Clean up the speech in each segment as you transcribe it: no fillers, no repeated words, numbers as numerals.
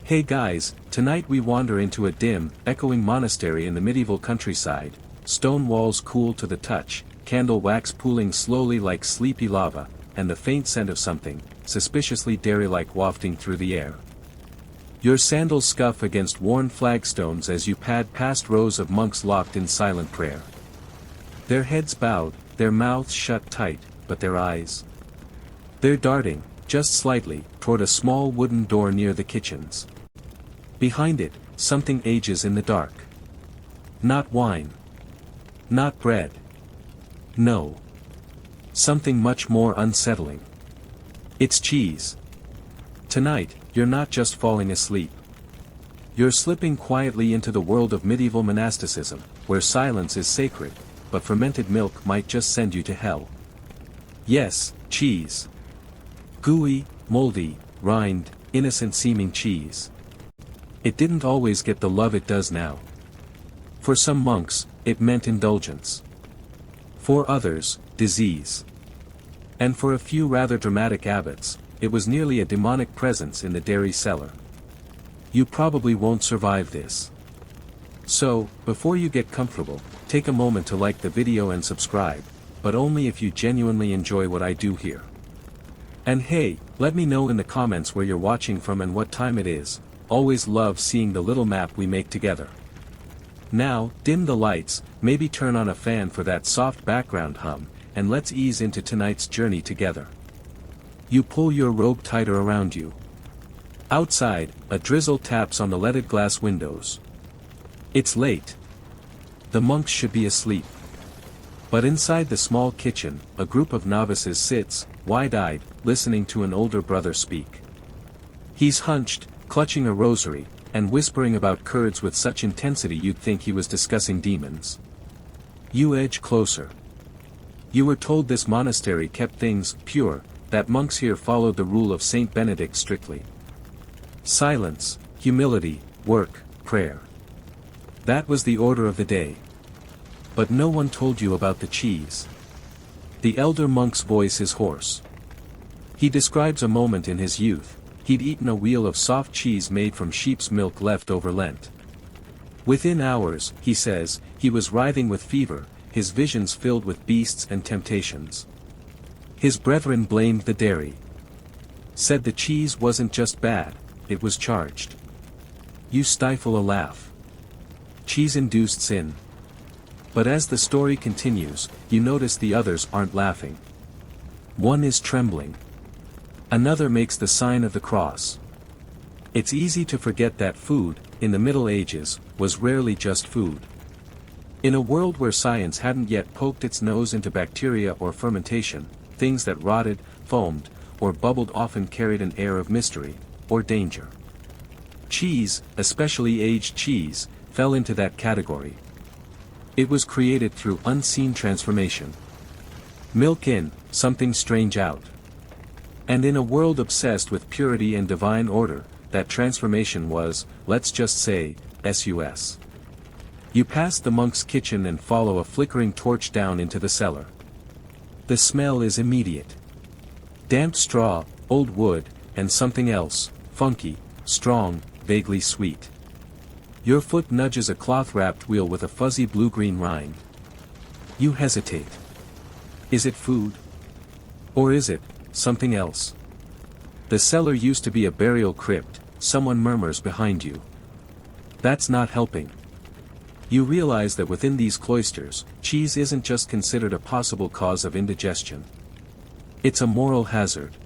Hey guys, tonight we wander into a dim, echoing monastery in the medieval countryside, stone walls cool to the touch, candle wax pooling slowly like sleepy lava, and the faint scent of something, suspiciously dairy-like wafting through the air. Your sandals scuff against worn flagstones as you pad past rows of monks locked in silent prayer. Their heads bowed, their mouths shut tight, but their eyes, they're darting, just slightly, toward a small wooden door near the kitchens. Behind it, something ages in the dark. Not wine. Not bread. No. Something much more unsettling. It's cheese. Tonight, you're not just falling asleep. You're slipping quietly into the world of medieval monasticism, where silence is sacred, but fermented milk might just send you to hell. Yes, cheese. Gooey, moldy, rind, innocent-seeming cheese. It didn't always get the love it does now. For some monks, it meant indulgence. For others, disease. And for a few rather dramatic abbots, it was nearly a demonic presence in the dairy cellar. You probably won't survive this. So, before you get comfortable, take a moment to like the video and subscribe, but only if you genuinely enjoy what I do here. And hey, let me know in the comments where you're watching from and what time it is. Always love seeing the little map we make together. Now, dim the lights, maybe turn on a fan for that soft background hum, and let's ease into tonight's journey together. You pull your robe tighter around you. Outside, a drizzle taps on the leaded glass windows. It's late. The monks should be asleep. But inside the small kitchen, a group of novices sits, wide-eyed, listening to an older brother speak. He's hunched, clutching a rosary, and whispering about curds with such intensity you'd think he was discussing demons. You edge closer. You were told this monastery kept things pure, that monks here followed the rule of Saint Benedict strictly. Silence, humility, work, prayer. That was the order of the day. But no one told you about the cheese. The elder monk's voice is hoarse. He describes a moment in his youth. He'd eaten a wheel of soft cheese made from sheep's milk left over Lent. Within hours, he says, he was writhing with fever, his visions filled with beasts and temptations. His brethren blamed the dairy. Said the cheese wasn't just bad, it was charged. You stifle a laugh. Cheese-induced sin. But as the story continues, you notice the others aren't laughing. One is trembling. Another makes the sign of the cross. It's easy to forget that food, in the Middle Ages, was rarely just food. In a world where science hadn't yet poked its nose into bacteria or fermentation, things that rotted, foamed, or bubbled often carried an air of mystery, or danger. Cheese, especially aged cheese, fell into that category. It was created through unseen transformation. Milk in, something strange out. And in a world obsessed with purity and divine order, that transformation was, let's just say, sus. You pass the monk's kitchen and follow a flickering torch down into the cellar. The smell is immediate. Damp straw, old wood, and something else, funky, strong, vaguely sweet. Your foot nudges a cloth-wrapped wheel with a fuzzy blue-green rind. You hesitate. Is it food? Or is it something else? The cellar used to be a burial crypt, someone murmurs behind you. That's not helping. You realize that within these cloisters, cheese isn't just considered a possible cause of indigestion. It's a moral hazard.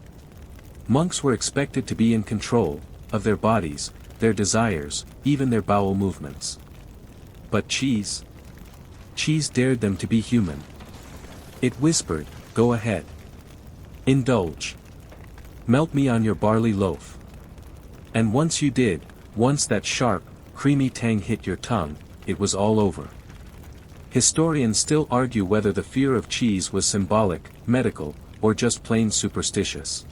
Monks were expected to be in control of their bodies, their desires, even their bowel movements. But cheese? Cheese dared them to be human. It whispered, "Go ahead. Indulge. Melt me on your barley loaf." And once you did, once that sharp, creamy tang hit your tongue, it was all over. Historians still argue whether the fear of cheese was symbolic, medical, or just plain superstitious.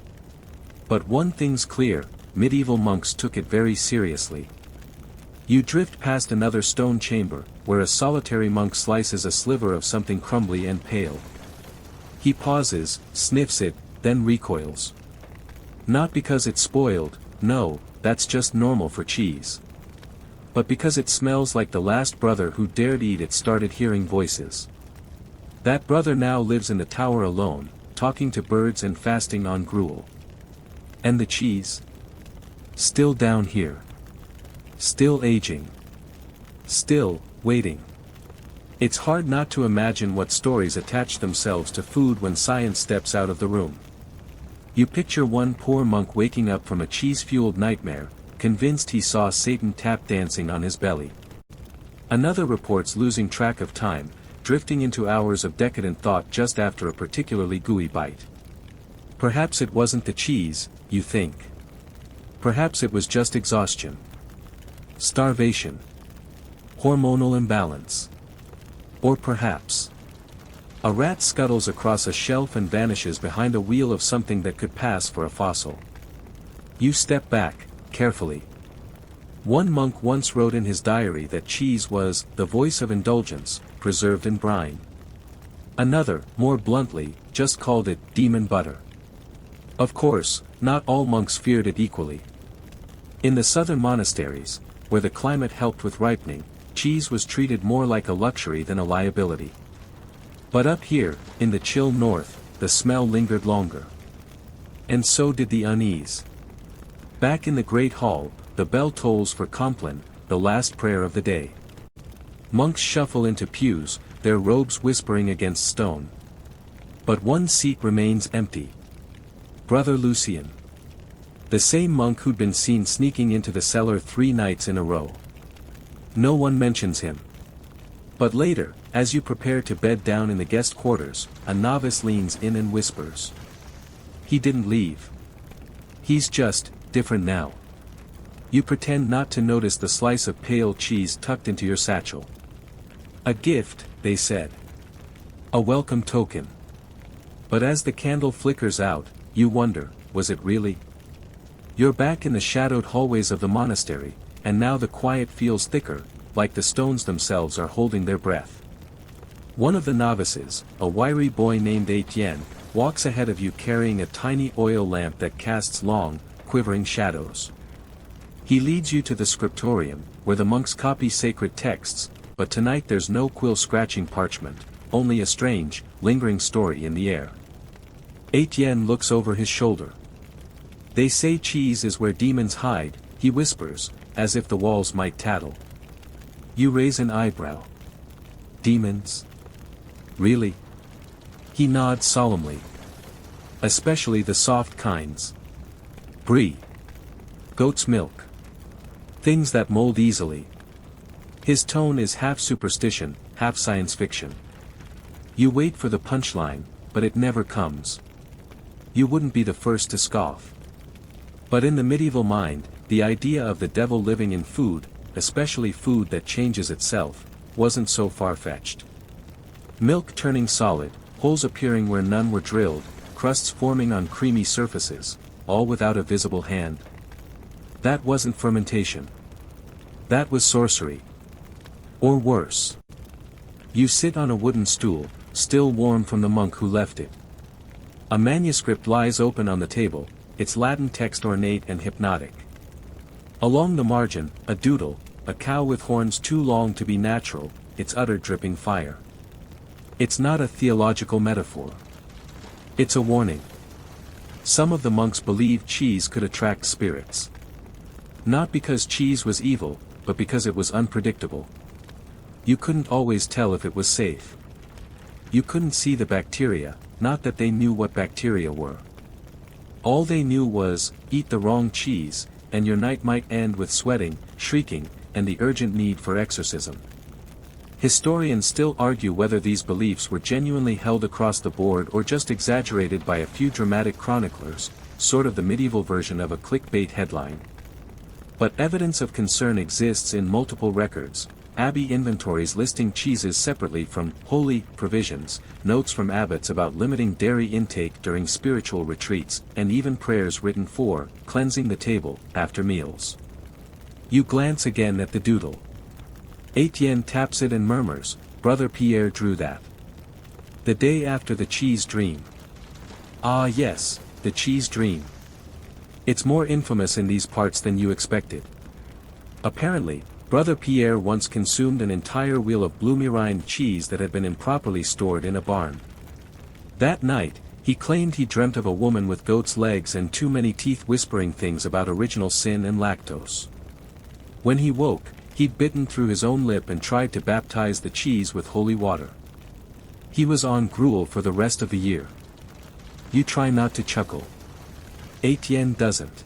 But one thing's clear, medieval monks took it very seriously. You drift past another stone chamber, where a solitary monk slices a sliver of something crumbly and pale. He pauses, sniffs it, then recoils. Not because it's spoiled, no, that's just normal for cheese. But because it smells like the last brother who dared eat it started hearing voices. That brother now lives in the tower alone, talking to birds and fasting on gruel. And the cheese? Still down here. Still aging. Still, waiting. It's hard not to imagine what stories attach themselves to food when science steps out of the room. You picture one poor monk waking up from a cheese-fueled nightmare, convinced he saw Satan tap dancing on his belly. Another reports losing track of time, drifting into hours of decadent thought just after a particularly gooey bite. Perhaps it wasn't the cheese, you think. Perhaps it was just exhaustion. Starvation. Hormonal imbalance. Or perhaps a rat scuttles across a shelf and vanishes behind a wheel of something that could pass for a fossil. You step back, carefully. One monk once wrote in his diary that cheese was the voice of indulgence, preserved in brine. Another, more bluntly, just called it demon butter. Of course, not all monks feared it equally. In the southern monasteries, where the climate helped with ripening, cheese was treated more like a luxury than a liability. But up here, in the chill north, the smell lingered longer. And so did the unease. Back in the great hall, the bell tolls for Compline, the last prayer of the day. Monks shuffle into pews, their robes whispering against stone. But one seat remains empty. Brother Lucien. The same monk who'd been seen sneaking into the cellar 3 nights in a row. No one mentions him. But later, as you prepare to bed down in the guest quarters, a novice leans in and whispers. He didn't leave. He's just different now. You pretend not to notice the slice of pale cheese tucked into your satchel. A gift, they said. A welcome token. But as the candle flickers out, you wonder, was it really? You're back in the shadowed hallways of the monastery, and now the quiet feels thicker, like the stones themselves are holding their breath. One of the novices, a wiry boy named Etienne, walks ahead of you carrying a tiny oil lamp that casts long, quivering shadows. He leads you to the scriptorium, where the monks copy sacred texts, but tonight there's no quill-scratching parchment, only a strange, lingering story in the air. Etienne looks over his shoulder. They say cheese is where demons hide, he whispers, as if the walls might tattle. You raise an eyebrow. Demons? Really? He nods solemnly. Especially the soft kinds. Brie. Goat's milk. Things that mold easily. His tone is half superstition, half science fiction. You wait for the punchline, but it never comes. You wouldn't be the first to scoff. But in the medieval mind, the idea of the devil living in food, especially food that changes itself, wasn't so far-fetched. Milk turning solid, holes appearing where none were drilled, crusts forming on creamy surfaces, all without a visible hand. That wasn't fermentation. That was sorcery. Or worse. You sit on a wooden stool, still warm from the monk who left it. A manuscript lies open on the table, its Latin text ornate and hypnotic. Along the margin, a doodle, a cow with horns too long to be natural, its udder dripping fire. It's not a theological metaphor. It's a warning. Some of the monks believed cheese could attract spirits. Not because cheese was evil, but because it was unpredictable. You couldn't always tell if it was safe. You couldn't see the bacteria, not that they knew what bacteria were. All they knew was, eat the wrong cheese, and your night might end with sweating, shrieking, and the urgent need for exorcism. Historians still argue whether these beliefs were genuinely held across the board or just exaggerated by a few dramatic chroniclers, sort of the medieval version of a clickbait headline. But evidence of concern exists in multiple records, abbey inventories listing cheeses separately from holy provisions, notes from abbots about limiting dairy intake during spiritual retreats, and even prayers written for cleansing the table after meals. You glance again at the doodle. Etienne taps it and murmurs, "Brother Pierre drew that. The day after the cheese dream." Ah yes, the cheese dream. It's more infamous in these parts than you expected. Apparently, Brother Pierre once consumed an entire wheel of bloomy rind cheese that had been improperly stored in a barn. That night, he claimed he dreamt of a woman with goat's legs and too many teeth whispering things about original sin and lactose. When he woke, he'd bitten through his own lip and tried to baptize the cheese with holy water. He was on gruel for the rest of the year. You try not to chuckle. Etienne doesn't.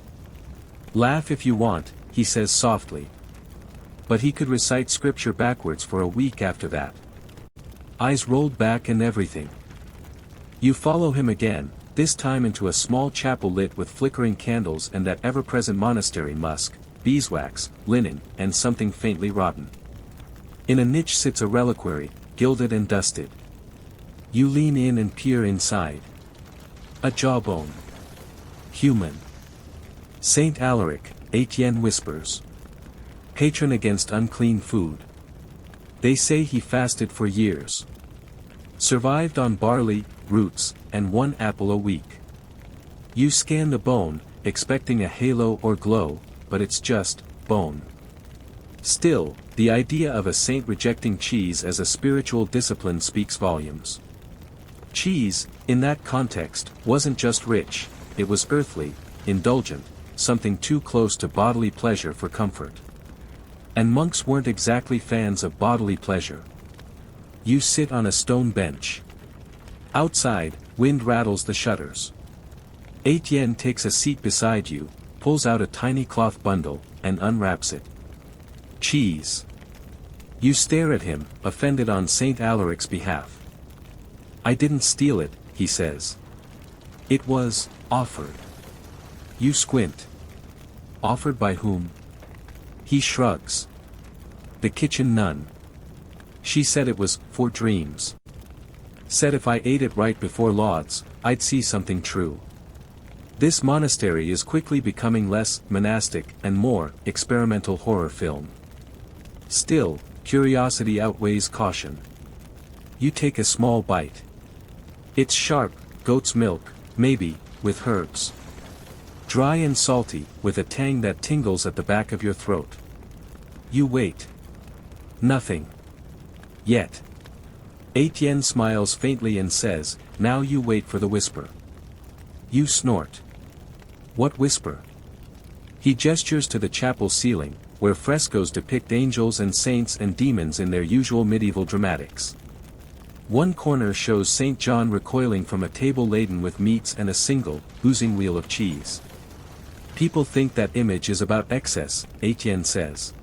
Laugh if you want, he says softly. But he could recite scripture backwards for a week after that. Eyes rolled back and everything. You follow him again, this time into a small chapel lit with flickering candles and that ever-present monastery musk, beeswax, linen, and something faintly rotten. In a niche sits a reliquary, gilded and dusted. You lean in and peer inside. A jawbone. Human. Saint Alaric, Etienne whispers. Patron against unclean food. They say he fasted for years. Survived on barley, roots, and 1 apple a week. You scan the bone, expecting a halo or glow, but it's just bone. Still, the idea of a saint rejecting cheese as a spiritual discipline speaks volumes. Cheese, in that context, wasn't just rich, it was earthly, indulgent, something too close to bodily pleasure for comfort. And monks weren't exactly fans of bodily pleasure. You sit on a stone bench. Outside, wind rattles the shutters. Etienne takes a seat beside you, pulls out a tiny cloth bundle, and unwraps it. Cheese. You stare at him, offended on Saint Alaric's behalf. I didn't steal it, he says. It was offered. You squint. Offered by whom? He shrugs. The kitchen nun. She said it was for dreams. Said if I ate it right before lauds, I'd see something true. This monastery is quickly becoming less monastic and more experimental horror film. Still, curiosity outweighs caution. You take a small bite. It's sharp, goat's milk, maybe, with herbs. Dry and salty, with a tang that tingles at the back of your throat. You wait. Nothing. Yet. Etienne smiles faintly and says, now you wait for the whisper. You snort. What whisper? He gestures to the chapel ceiling, where frescoes depict angels and saints and demons in their usual medieval dramatics. One corner shows St. John recoiling from a table laden with meats and a single, oozing wheel of cheese. People think that image is about excess, Etienne says.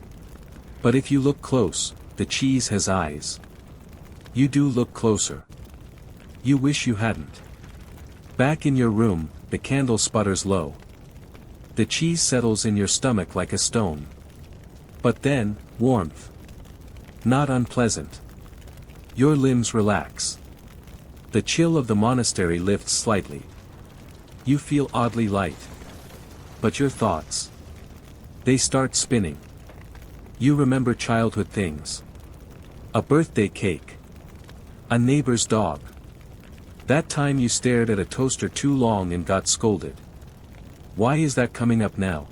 But if you look close, the cheese has eyes. You do look closer. You wish you hadn't. Back in your room, the candle sputters low. The cheese settles in your stomach like a stone. But then, warmth. Not unpleasant. Your limbs relax. The chill of the monastery lifts slightly. You feel oddly light. But your thoughts. They start spinning. You remember childhood things. A birthday cake. A neighbor's dog. That time you stared at a toaster too long and got scolded. Why is that coming up now?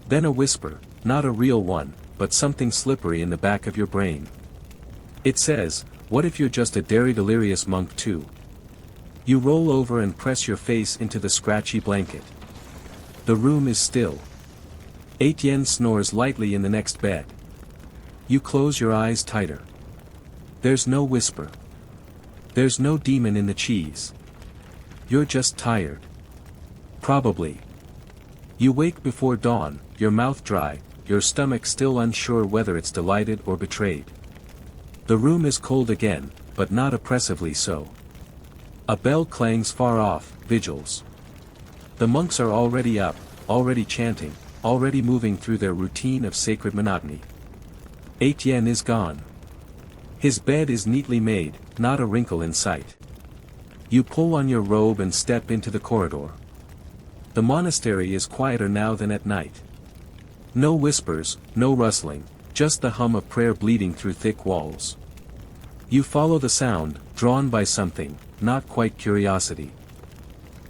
Then a whisper, not a real one, but something slippery in the back of your brain. It says, what if you're just a dairy-delirious monk too? You roll over and press your face into the scratchy blanket. The room is still. Etienne snores lightly in the next bed. You close your eyes tighter. There's no whisper. There's no demon in the cheese. You're just tired. Probably. You wake before dawn, your mouth dry, your stomach still unsure whether it's delighted or betrayed. The room is cold again, but not oppressively so. A bell clangs far off, vigils. The monks are already up, already chanting, already moving through their routine of sacred monotony. Etienne is gone. His bed is neatly made, not a wrinkle in sight. You pull on your robe and step into the corridor. The monastery is quieter now than at night. No whispers, no rustling, just the hum of prayer bleeding through thick walls. You follow the sound, drawn by something, not quite curiosity.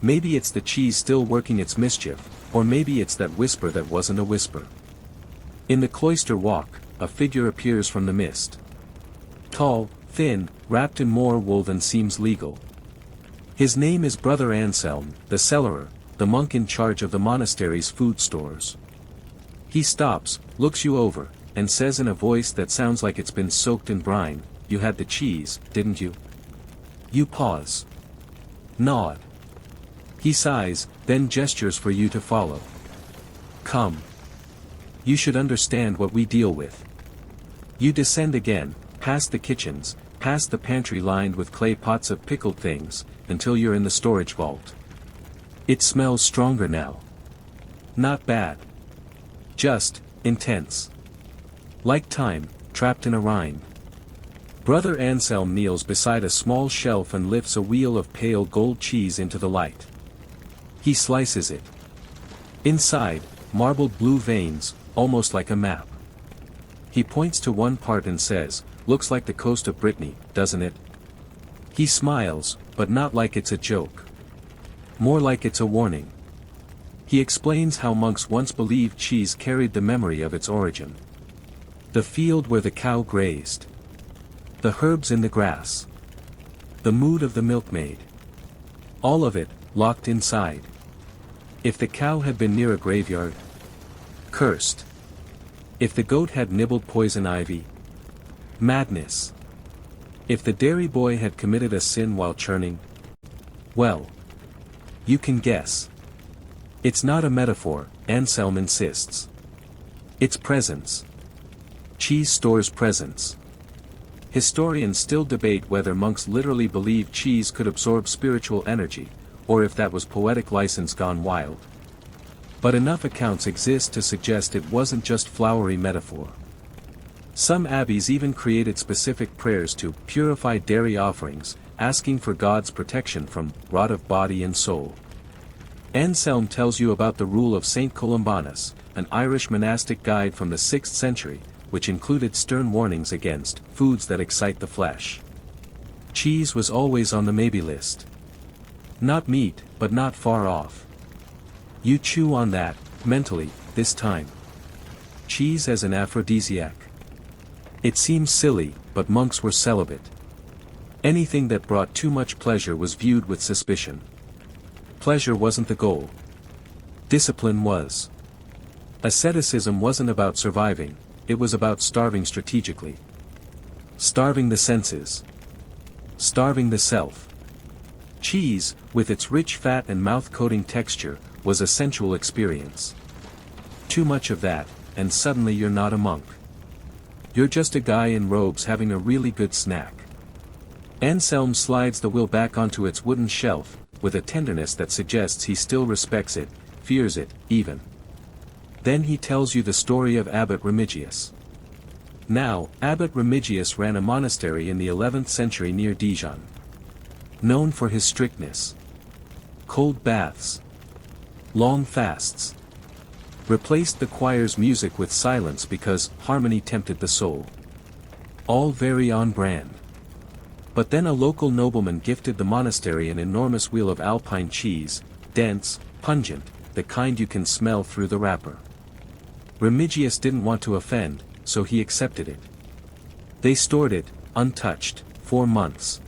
Maybe it's the cheese still working its mischief, Or maybe it's that whisper that wasn't a whisper. In the cloister walk, a figure appears from the mist. Tall, thin, wrapped in more wool than seems legal. His name is Brother Anselm, the cellarer, the monk in charge of the monastery's food stores. He stops, looks you over, and says in a voice that sounds like it's been soaked in brine, "You had the cheese, didn't you?" You pause. Nod. He sighs, then gestures for you to follow. Come. You should understand what we deal with. You descend again, past the kitchens, past the pantry lined with clay pots of pickled things, until you're in the storage vault. It smells stronger now. Not bad. Just, intense. Like time, trapped in a rind. Brother Anselm kneels beside a small shelf and lifts a wheel of pale gold cheese into the light. He slices it. Inside, marbled blue veins, almost like a map. He points to one part and says, "Looks like the coast of Brittany, doesn't it?" He smiles, but not like it's a joke. More like it's a warning. He explains how monks once believed cheese carried the memory of its origin. The field where the cow grazed. The herbs in the grass. The mood of the milkmaid. All of it, locked inside. If the cow had been near a graveyard, cursed. If the goat had nibbled poison ivy, madness. If the dairy boy had committed a sin while churning, well, you can guess. It's not a metaphor, Anselm insists. It's presence. Cheese stores presence. Historians still debate whether monks literally believed cheese could absorb spiritual energy, or if that was poetic license gone wild. But enough accounts exist to suggest it wasn't just flowery metaphor. Some abbeys even created specific prayers to purify dairy offerings, asking for God's protection from rot of body and soul. Anselm tells you about the rule of Saint Columbanus, an Irish monastic guide from the 6th century, which included stern warnings against foods that excite the flesh. Cheese was always on the maybe list. Not meat, but not far off. You chew on that, mentally, this time. Cheese as an aphrodisiac. It seems silly, but monks were celibate. Anything that brought too much pleasure was viewed with suspicion. Pleasure wasn't the goal. Discipline was. Asceticism wasn't about surviving, it was about starving strategically. Starving the senses. Starving the self. Cheese, with its rich fat and mouth-coating texture, was a sensual experience. Too much of that, and suddenly you're not a monk. You're just a guy in robes having a really good snack. Anselm slides the wheel back onto its wooden shelf, with a tenderness that suggests he still respects it, fears it, even. Then he tells you the story of Abbot Remigius. Now, Abbot Remigius ran a monastery in the 11th century near Dijon. Known for his strictness. Cold baths. Long fasts. Replaced the choir's music with silence because harmony tempted the soul. All very on brand. But then a local nobleman gifted the monastery an enormous wheel of Alpine cheese, dense, pungent, the kind you can smell through the wrapper. Remigius didn't want to offend, so he accepted it. They stored it, untouched, for months.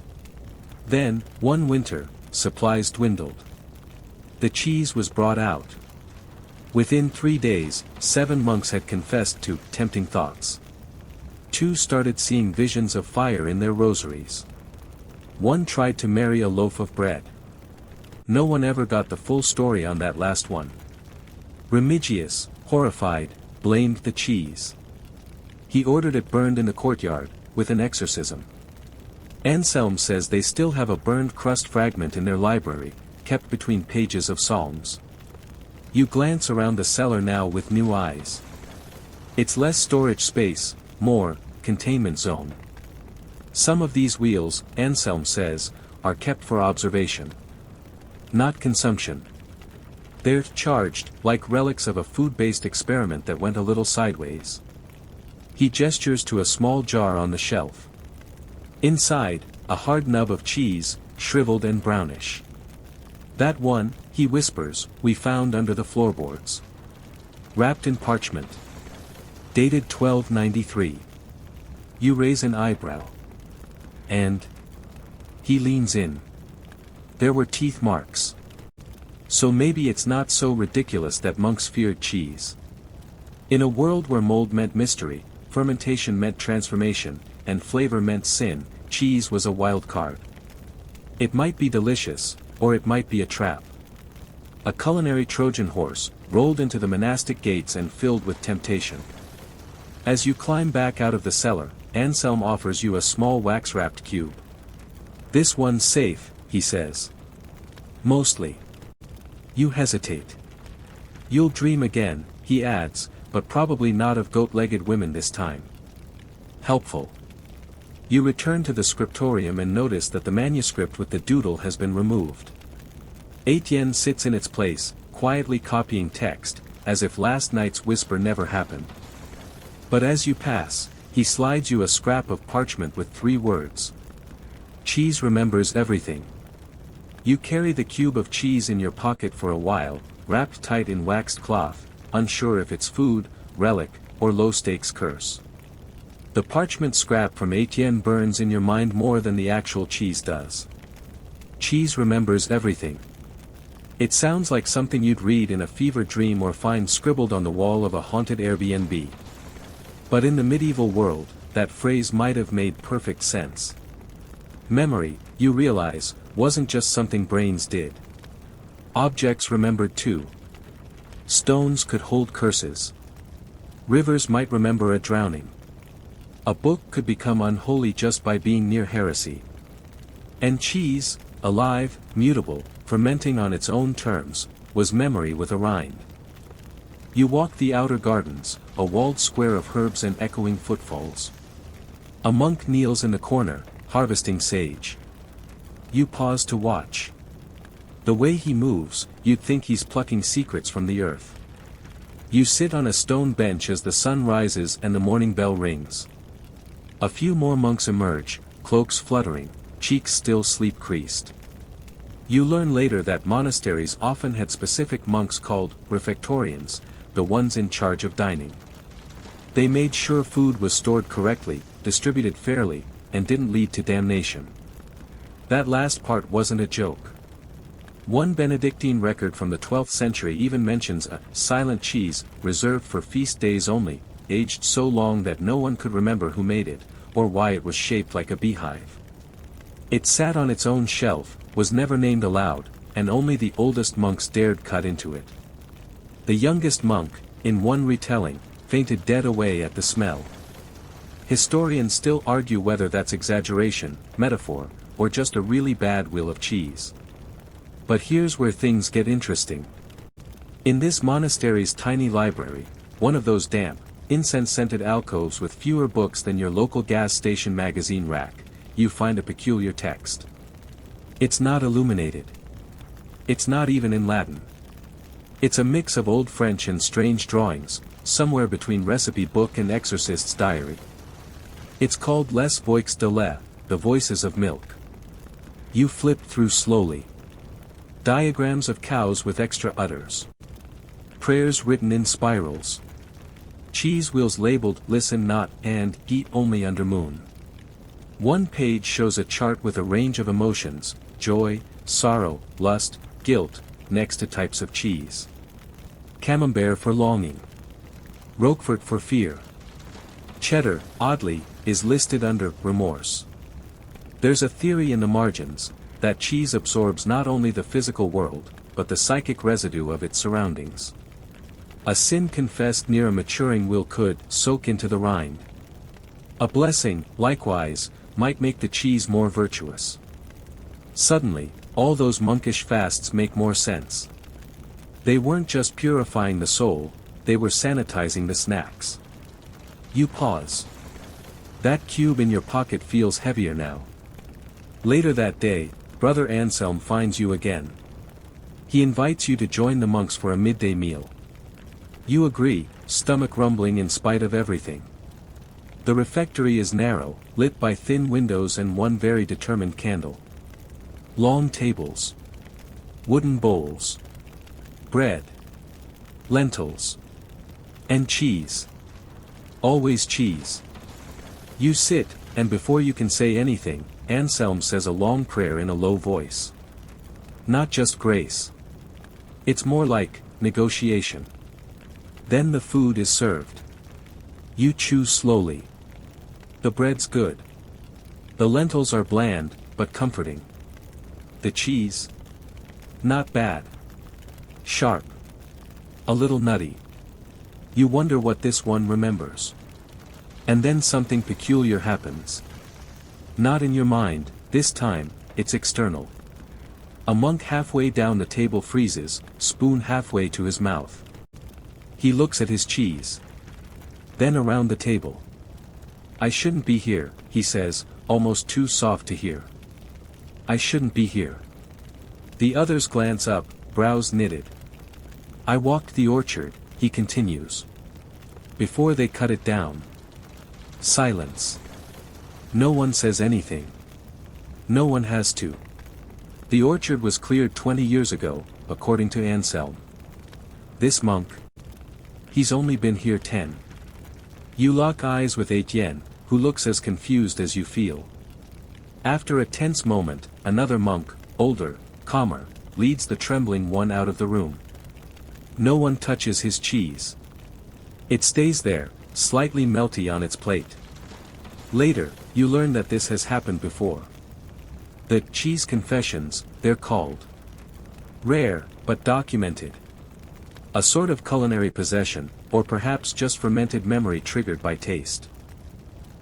Then, one winter, supplies dwindled. The cheese was brought out. Within 3 days, 7 monks had confessed to tempting thoughts. 2 started seeing visions of fire in their rosaries. 1 tried to marry a loaf of bread. No one ever got the full story on that last one. Remigius, horrified, blamed the cheese. He ordered it burned in the courtyard, with an exorcism. Anselm says they still have a burned crust fragment in their library, kept between pages of psalms. You glance around the cellar now with new eyes. It's less storage space, more containment zone. Some of these wheels, Anselm says, are kept for observation. Not consumption. They're charged, like relics of a food-based experiment that went a little sideways. He gestures to a small jar on the shelf. Inside, a hard nub of cheese, shriveled and brownish. That one, he whispers, we found under the floorboards. Wrapped in parchment. Dated 1293. You raise an eyebrow. And? He leans in. There were teeth marks. So maybe it's not so ridiculous that monks feared cheese. In a world where mold meant mystery, fermentation meant transformation, and flavor meant sin, cheese was a wild card. It might be delicious, or it might be a trap. A culinary Trojan horse, rolled into the monastic gates and filled with temptation. As you climb back out of the cellar, Anselm offers you a small wax-wrapped cube. This one's safe, he says. Mostly. You hesitate. You'll dream again, he adds, but probably not of goat-legged women this time. Helpful. You return to the scriptorium and notice that the manuscript with the doodle has been removed. Etienne sits in its place, quietly copying text, as if last night's whisper never happened. But as you pass, he slides you a scrap of parchment with 3 words. Cheese remembers everything. You carry the cube of cheese in your pocket for a while, wrapped tight in waxed cloth, unsure if it's food, relic, or low-stakes curse. The parchment scrap from Etienne burns in your mind more than the actual cheese does. Cheese remembers everything. It sounds like something you'd read in a fever dream or find scribbled on the wall of a haunted Airbnb. But in the medieval world, that phrase might have made perfect sense. Memory, you realize, wasn't just something brains did. Objects remembered too. Stones could hold curses. Rivers might remember a drowning. A book could become unholy just by being near heresy. And cheese, alive, mutable, fermenting on its own terms, was memory with a rind. You walk the outer gardens, a walled square of herbs and echoing footfalls. A monk kneels in the corner, harvesting sage. You pause to watch. The way he moves, you'd think he's plucking secrets from the earth. You sit on a stone bench as the sun rises and the morning bell rings. A few more monks emerge, cloaks fluttering, cheeks still sleep-creased. You learn later that monasteries often had specific monks called refectorians, the ones in charge of dining. They made sure food was stored correctly, distributed fairly, and didn't lead to damnation. That last part wasn't a joke. One Benedictine record from the 12th century even mentions a silent cheese, reserved for feast days only, aged so long that no one could remember who made it, or why it was shaped like a beehive. It sat on its own shelf, was never named aloud, and only the oldest monks dared cut into it. The youngest monk, in one retelling, fainted dead away at the smell. Historians still argue whether that's exaggeration, metaphor, or just a really bad will of cheese. But here's where things get interesting. In this monastery's tiny library, one of those damp, incense-scented alcoves with fewer books than your local gas station magazine rack, you find a peculiar text. It's not illuminated. It's not even in Latin. It's a mix of Old French and strange drawings, somewhere between recipe book and exorcist's diary. It's called Les Voix de lait, the voices of milk. You flip through slowly. Diagrams of cows with extra udders. Prayers written in spirals. Cheese wheels labeled listen not and eat only under moon. One page shows a chart with a range of emotions, joy, sorrow, lust, guilt, next to types of cheese. Camembert for longing. Roquefort for fear. Cheddar, oddly, is listed under remorse. There's a theory in the margins, that cheese absorbs not only the physical world, but the psychic residue of its surroundings. A sin confessed near a maturing will could soak into the rind. A blessing, likewise, might make the cheese more virtuous. Suddenly, all those monkish fasts make more sense. They weren't just purifying the soul, they were sanitizing the snacks. You pause. That cube in your pocket feels heavier now. Later that day, Brother Anselm finds you again. He invites you to join the monks for a midday meal. You agree, stomach rumbling in spite of everything. The refectory is narrow, lit by thin windows and one very determined candle. Long tables. wooden bowls, bread, lentils, and cheese. Always cheese. You sit, and before you can say anything, Anselm says a long prayer in a low voice. Not just grace. It's more like negotiation. Then the food is served. You chew slowly. The bread's good. The lentils are bland, but comforting. The cheese? Not bad. Sharp. A little nutty. You wonder what this one remembers. And then something peculiar happens. Not in your mind, this time, it's external. A monk halfway down the table freezes, spoon halfway to his mouth. He looks at his cheese. Then around the table. I shouldn't be here, he says, almost too soft to hear. I shouldn't be here. The others glance up, brows knitted. I walked the orchard, he continues. Before they cut it down. Silence. No one says anything. No one has to. The orchard was cleared 20 years ago, according to Anselm. This monk? He's only been here 10. You lock eyes with Etienne, who looks as confused as you feel. After a tense moment, another monk, older, calmer, leads the trembling one out of the room. No one touches his cheese. It stays there, slightly melty on its plate. Later, you learn that this has happened before. The cheese confessions, they're called. Rare, but documented. A sort of culinary possession, or perhaps just fermented memory triggered by taste.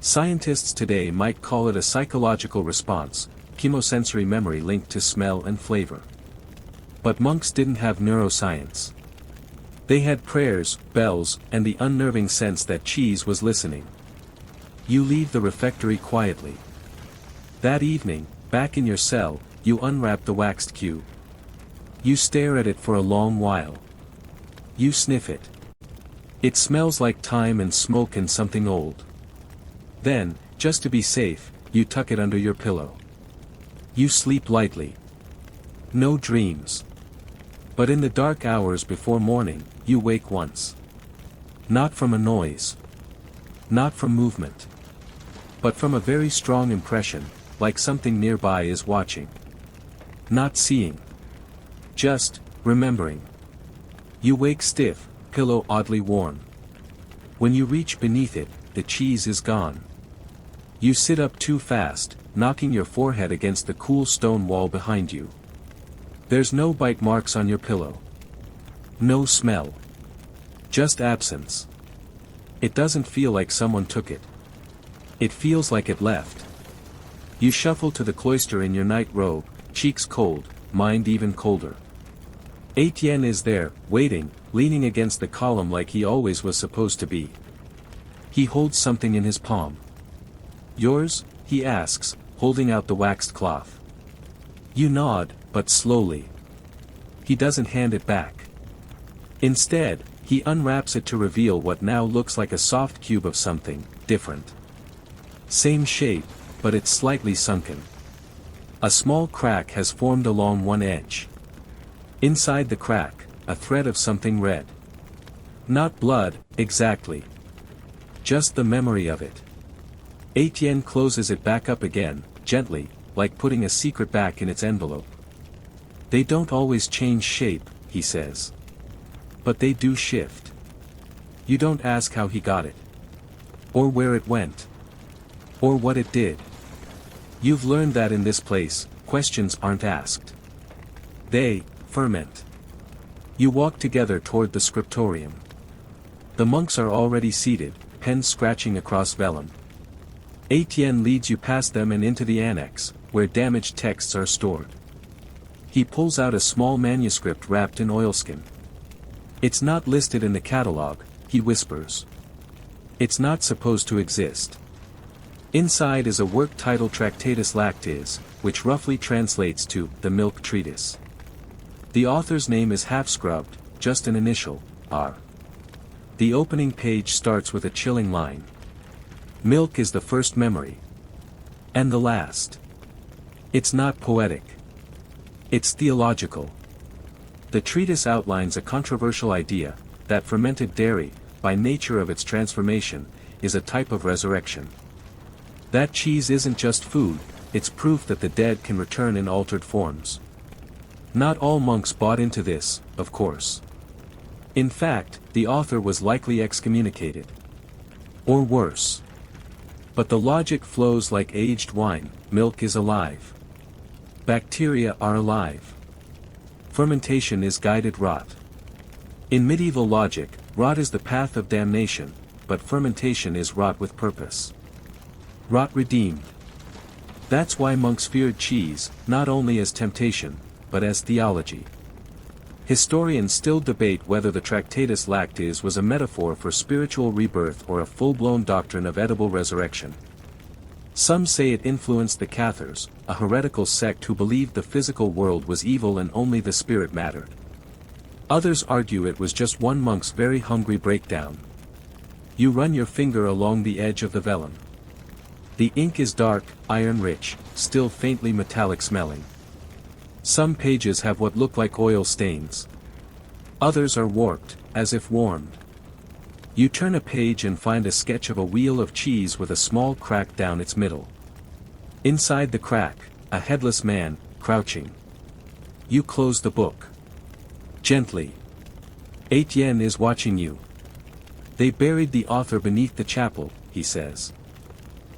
Scientists today might call it a psychological response, chemosensory memory linked to smell and flavor. But monks didn't have neuroscience. They had prayers, bells, and the unnerving sense that cheese was listening. You leave the refectory quietly. That evening, back in your cell, you unwrap the waxed cube. You stare at it for a long while. You sniff it. It smells like thyme and smoke and something old. Then, just to be safe, you tuck it under your pillow. You sleep lightly. No dreams. But in the dark hours before morning, you wake once. Not from a noise. Not from movement. But from a very strong impression, like something nearby is watching. Not seeing. Just, remembering. You wake stiff, pillow oddly warm. When you reach beneath it, the cheese is gone. You sit up too fast, knocking your forehead against the cool stone wall behind you. There's no bite marks on your pillow. No smell. Just absence. It doesn't feel like someone took it. It feels like it left. You shuffle to the cloister in your night robe, cheeks cold, mind even colder. Etienne is there, waiting, leaning against the column like he always was supposed to be. He holds something in his palm. Yours? He asks, holding out the waxed cloth. You nod, but slowly. He doesn't hand it back. Instead, he unwraps it to reveal what now looks like a soft cube of something different. Same shape, but it's slightly sunken. A small crack has formed along one edge. Inside the crack, a thread of something red. Not blood, exactly. Just the memory of it. Etienne closes it back up again, gently, like putting a secret back in its envelope. They don't always change shape, he says. But they do shift. You don't ask how he got it. Or where it went. Or what it did. You've learned that in this place, questions aren't asked. They ferment. You walk together toward the scriptorium. The monks are already seated, pens scratching across vellum. Etienne leads you past them and into the annex, where damaged texts are stored. He pulls out a small manuscript wrapped in oilskin. It's not listed in the catalogue, he whispers. It's not supposed to exist. Inside is a work titled Tractatus Lactis, which roughly translates to the Milk Treatise. The author's name is half-scrubbed, just an initial, R. The opening page starts with a chilling line. Milk is the first memory. And the last. It's not poetic. It's theological. The treatise outlines a controversial idea, that fermented dairy, by nature of its transformation, is a type of resurrection. That cheese isn't just food, it's proof that the dead can return in altered forms. Not all monks bought into this, of course. In fact, the author was likely excommunicated. Or worse. But the logic flows like aged wine: milk is alive. Bacteria are alive. Fermentation is guided rot. In medieval logic, rot is the path of damnation, but fermentation is rot with purpose. Rot redeemed. That's why monks feared cheese, not only as temptation, but as theology. Historians still debate whether the Tractatus Lactis was a metaphor for spiritual rebirth or a full-blown doctrine of edible resurrection. Some say it influenced the Cathars, a heretical sect who believed the physical world was evil and only the spirit mattered. Others argue it was just one monk's very hungry breakdown. You run your finger along the edge of the vellum. The ink is dark, iron-rich, still faintly metallic smelling. Some pages have what look like oil stains. Others are warped, as if warmed. You turn a page and find a sketch of a wheel of cheese with a small crack down its middle. Inside the crack, a headless man, crouching. You close the book. Gently. Etienne is watching you. They buried the author beneath the chapel, he says.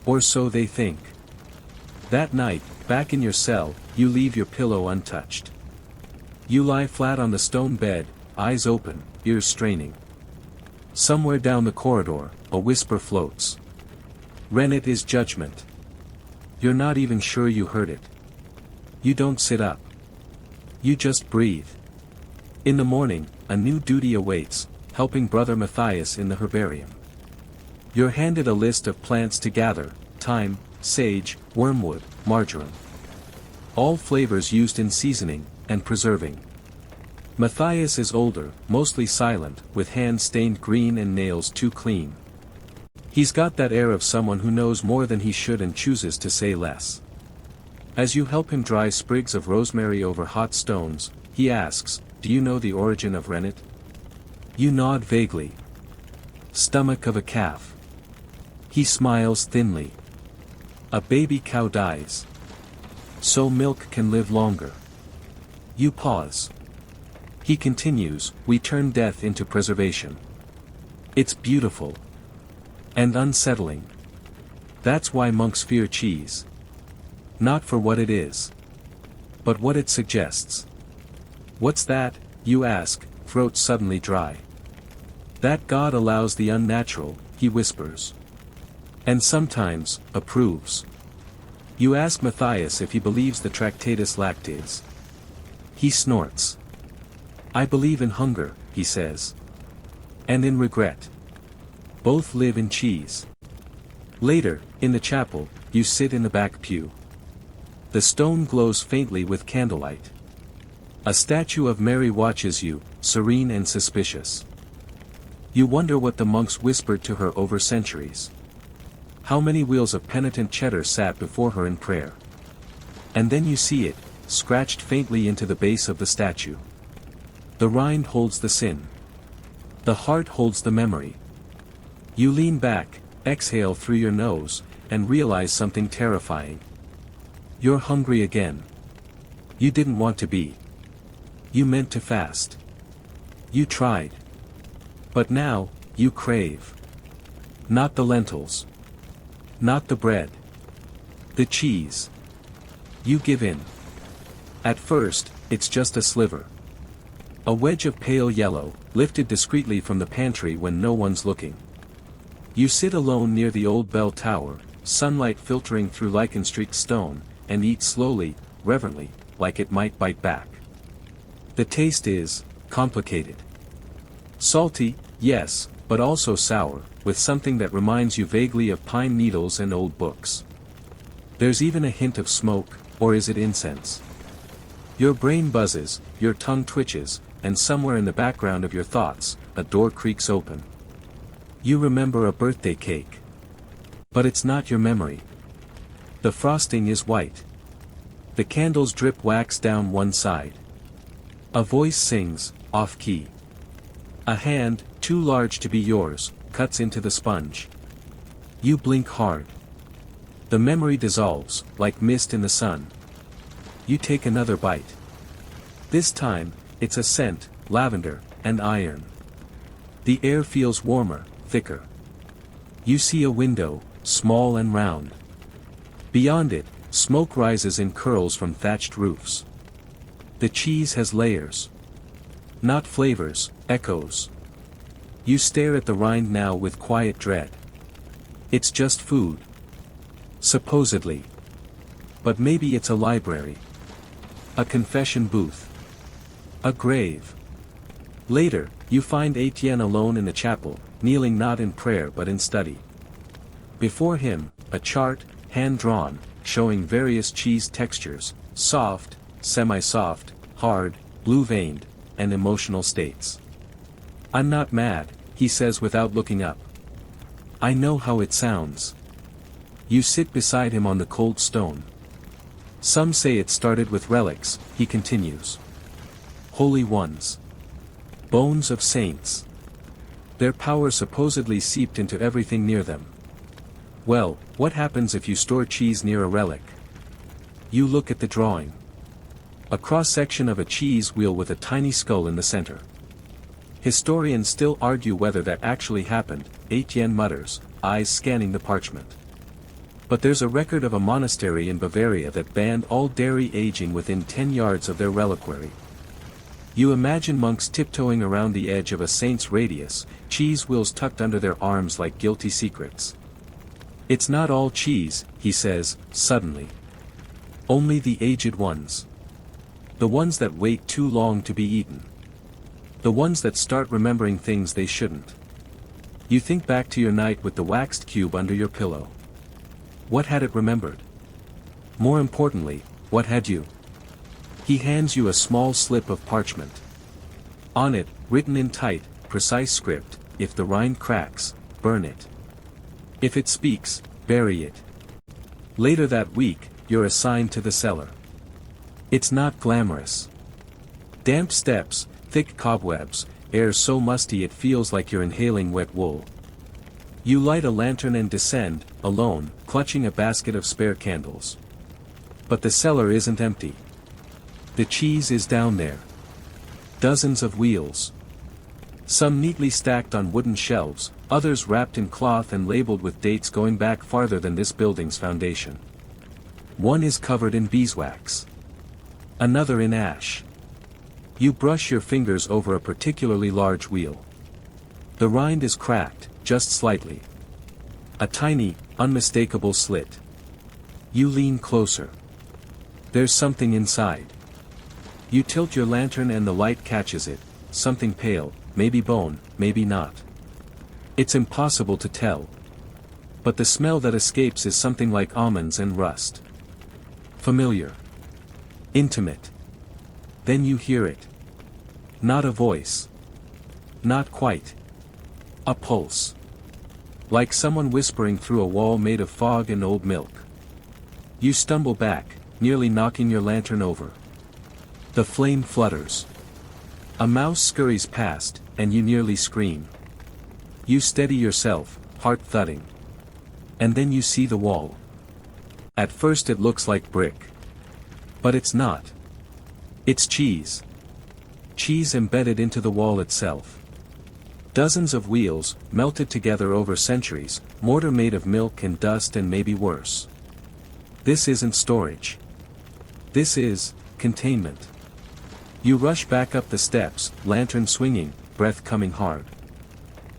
Or so they think. That night, back in your cell, you leave your pillow untouched. You lie flat on the stone bed, eyes open, ears straining. Somewhere down the corridor, a whisper floats. Rennet is judgment. You're not even sure you heard it. You don't sit up. You just breathe. In the morning, a new duty awaits, helping Brother Matthias in the herbarium. You're handed a list of plants to gather: thyme, sage, wormwood, marjoram. All flavors used in seasoning and preserving. Matthias is older, mostly silent, with hands stained green and nails too clean. He's got that air of someone who knows more than he should and chooses to say less. As you help him dry sprigs of rosemary over hot stones, he asks, "Do you know the origin of rennet?" You nod vaguely. Stomach of a calf. He smiles thinly. A baby cow dies. So milk can live longer. You pause. He continues, "We turn death into preservation. It's beautiful. And unsettling. That's why monks fear cheese. Not for what it is. But what it suggests." "What's that?" you ask, throat suddenly dry. "That God allows the unnatural," he whispers. "And sometimes, approves." You ask Matthias if he believes the Tractatus Lactis. He snorts. "I believe in hunger," he says. "And in regret. Both live in cheese." Later, in the chapel, you sit in the back pew. The stone glows faintly with candlelight. A statue of Mary watches you, serene and suspicious. You wonder what the monks whispered to her over centuries. How many wheels of penitent cheddar sat before her in prayer. And then you see it, scratched faintly into the base of the statue. The rind holds the sin. The heart holds the memory. You lean back, exhale through your nose, and realize something terrifying. You're hungry again. You didn't want to be. You meant to fast. You tried. But now, you crave. Not the lentils. Not the bread. The cheese. You give in. At first, it's just a sliver. A wedge of pale yellow, lifted discreetly from the pantry when no one's looking. You sit alone near the old bell tower, sunlight filtering through lichen-streaked stone, and eat slowly, reverently, like it might bite back. The taste is complicated. Salty, yes, but also sour, with something that reminds you vaguely of pine needles and old books. There's even a hint of smoke, or is it incense? Your brain buzzes, your tongue twitches, and somewhere in the background of your thoughts, a door creaks open. You remember a birthday cake. But it's not your memory. The frosting is white. The candles drip wax down one side. A voice sings, off-key. A hand, too large to be yours, cuts into the sponge. You blink hard. The memory dissolves, like mist in the sun. You take another bite. This time, it's a scent, lavender, and iron. The air feels warmer, thicker. You see a window, small and round. Beyond it, smoke rises in curls from thatched roofs. The cheese has layers. Not flavors, echoes. You stare at the rind now with quiet dread. It's just food. Supposedly. But maybe it's a library. A confession booth. A grave. Later, you find Etienne alone in the chapel, kneeling not in prayer but in study. Before him, a chart, hand-drawn, showing various cheese textures, soft, semi-soft, hard, blue-veined, and emotional states. I'm not mad, he says without looking up. I know how it sounds. You sit beside him on the cold stone. Some say it started with relics, he continues. Holy ones. Bones of saints. Their power supposedly seeped into everything near them. Well, what happens if you store cheese near a relic? You look at the drawing. A cross-section of a cheese wheel with a tiny skull in the center. Historians still argue whether that actually happened, Etienne mutters, eyes scanning the parchment. But there's a record of a monastery in Bavaria that banned all dairy aging within 10 yards of their reliquary. You imagine monks tiptoeing around the edge of a saint's radius, cheese wheels tucked under their arms like guilty secrets. It's not all cheese, he says, suddenly. Only the aged ones. The ones that wait too long to be eaten. The ones that start remembering things they shouldn't. You think back to your night with the waxed cube under your pillow. What had it remembered? More importantly, what had you? He hands you a small slip of parchment. On it, written in tight, precise script, if the rind cracks, burn it. If it speaks, bury it. Later that week, you're assigned to the cellar. It's not glamorous. Damp steps, thick cobwebs, air so musty it feels like you're inhaling wet wool. You light a lantern and descend, alone, clutching a basket of spare candles. But the cellar isn't empty. The cheese is down there. Dozens of wheels. Some neatly stacked on wooden shelves, others wrapped in cloth and labeled with dates going back farther than this building's foundation. One is covered in beeswax. Another in ash. You brush your fingers over a particularly large wheel. The rind is cracked, just slightly. A tiny, unmistakable slit. You lean closer. There's something inside. You tilt your lantern and the light catches it, something pale, maybe bone, maybe not. It's impossible to tell. But the smell that escapes is something like almonds and rust. Familiar. Intimate. Then you hear it. Not a voice. Not quite. A pulse. Like someone whispering through a wall made of fog and old milk. You stumble back, nearly knocking your lantern over. The flame flutters. A mouse scurries past, and you nearly scream. You steady yourself, heart thudding. And then you see the wall. At first it looks like brick. But it's not. It's cheese. Cheese embedded into the wall itself. Dozens of wheels, melted together over centuries, mortar made of milk and dust and maybe worse. This isn't storage. This is containment. You rush back up the steps, lantern swinging, breath coming hard.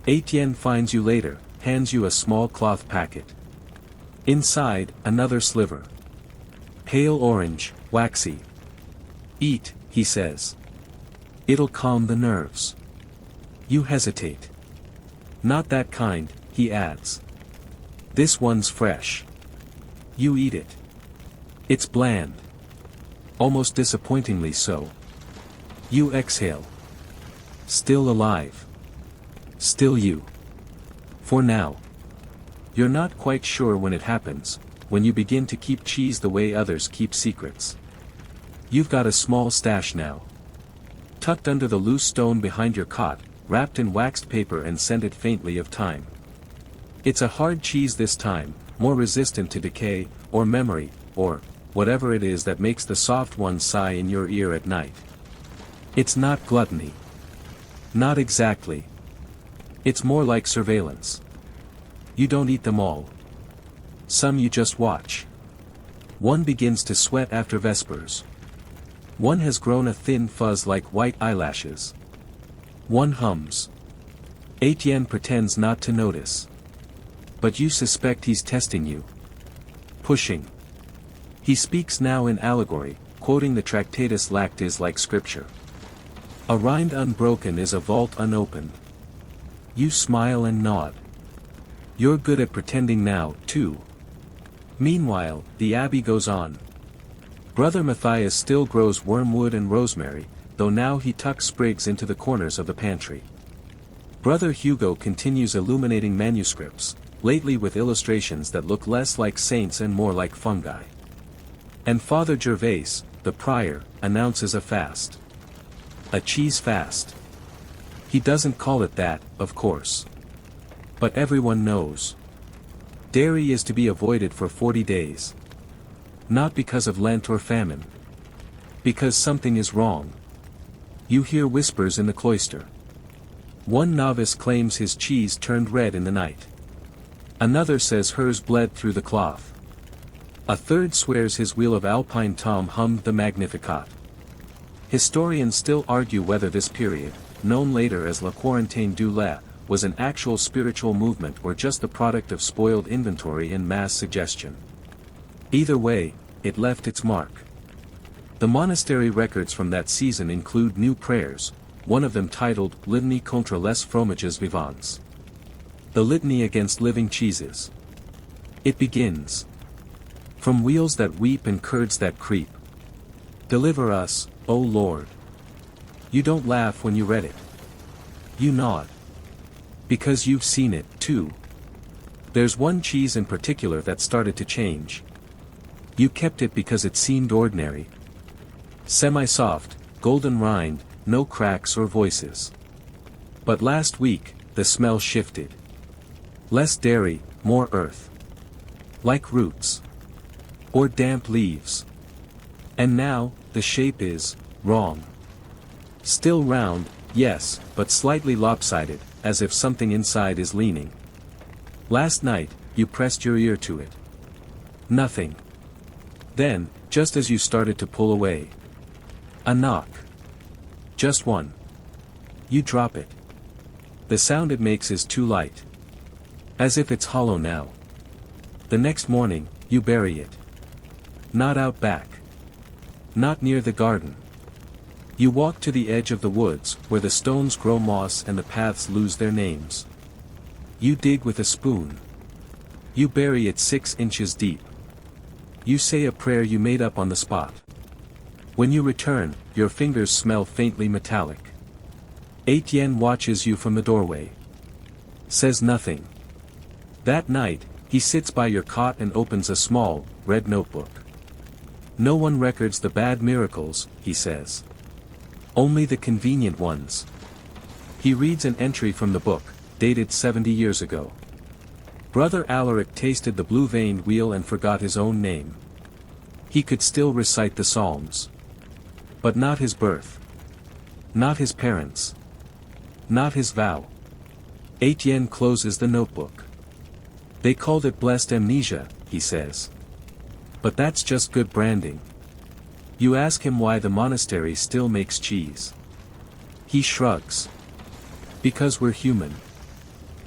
Etienne finds you later, hands you a small cloth packet. Inside, another sliver. Pale orange, waxy. Eat, he says. It'll calm the nerves. You hesitate. Not that kind, he adds. This one's fresh. You eat it. It's bland. Almost disappointingly so. You exhale. Still alive. Still you. For now. You're not quite sure when it happens, when you begin to keep cheese the way others keep secrets. You've got a small stash now. tucked under the loose stone behind your cot, wrapped in waxed paper and scented faintly of thyme. It's a hard cheese this time, more resistant to decay, or memory, or whatever it is that makes the soft ones sigh in your ear at night. It's not gluttony. Not exactly. It's more like surveillance. You don't eat them all. Some you just watch. One begins to sweat after vespers. One has grown a thin fuzz like white eyelashes. One hums. Etienne pretends not to notice. But you suspect he's testing you. Pushing. He speaks now in allegory, quoting the Tractatus Lactis like scripture. A rind unbroken is a vault unopened. You smile and nod. You're good at pretending now, too. Meanwhile, the abbey goes on. Brother Matthias still grows wormwood and rosemary, though now he tucks sprigs into the corners of the pantry. Brother Hugo continues illuminating manuscripts, lately with illustrations that look less like saints and more like fungi. And Father Gervais, the prior, announces a fast. A cheese fast. He doesn't call it that, of course. But everyone knows. Dairy is to be avoided for 40 days. Not because of Lent or famine. Because something is wrong. You hear whispers in the cloister. One novice claims his cheese turned red in the night. Another says hers bled through the cloth. A third swears his wheel of Alpine Tom hummed the Magnificat. Historians still argue whether this period, known later as La Quarantaine du Lait, was an actual spiritual movement or just the product of spoiled inventory and mass suggestion. Either way, it left its mark. The monastery records from that season include new prayers, one of them titled Litany contre les fromages vivants. The litany against living cheeses. It begins. From wheels that weep and curds that creep. Deliver us, O Lord. You don't laugh when you read it. You nod. Because you've seen it, too. There's one cheese in particular that started to change. You kept it because it seemed ordinary. Semi-soft, golden rind, no cracks or voices. But last week, the smell shifted. Less dairy, more earth. Like roots. Or damp leaves. And now, the shape is wrong. Still round, yes, but slightly lopsided, as if something inside is leaning. Last night, you pressed your ear to it. Nothing. Then, just as you started to pull away. A knock. Just one. You drop it. The sound it makes is too light. As if it's hollow now. The next morning, you bury it. Not out back. Not near the garden. You walk to the edge of the woods, where the stones grow moss and the paths lose their names. You dig with a spoon. You bury it 6 inches deep. You say a prayer you made up on the spot. When you return, your fingers smell faintly metallic. Etienne watches you from the doorway. Says nothing. That night, he sits by your cot and opens a small, red notebook. No one records the bad miracles, he says. Only the convenient ones. He reads an entry from the book, dated 70 years ago. Brother Alaric tasted the blue-veined wheel and forgot his own name. He could still recite the Psalms. But not his birth. Not his parents. Not his vow. Etienne closes the notebook. They called it blessed amnesia, he says. But that's just good branding. You ask him why the monastery still makes cheese. He shrugs. Because we're human.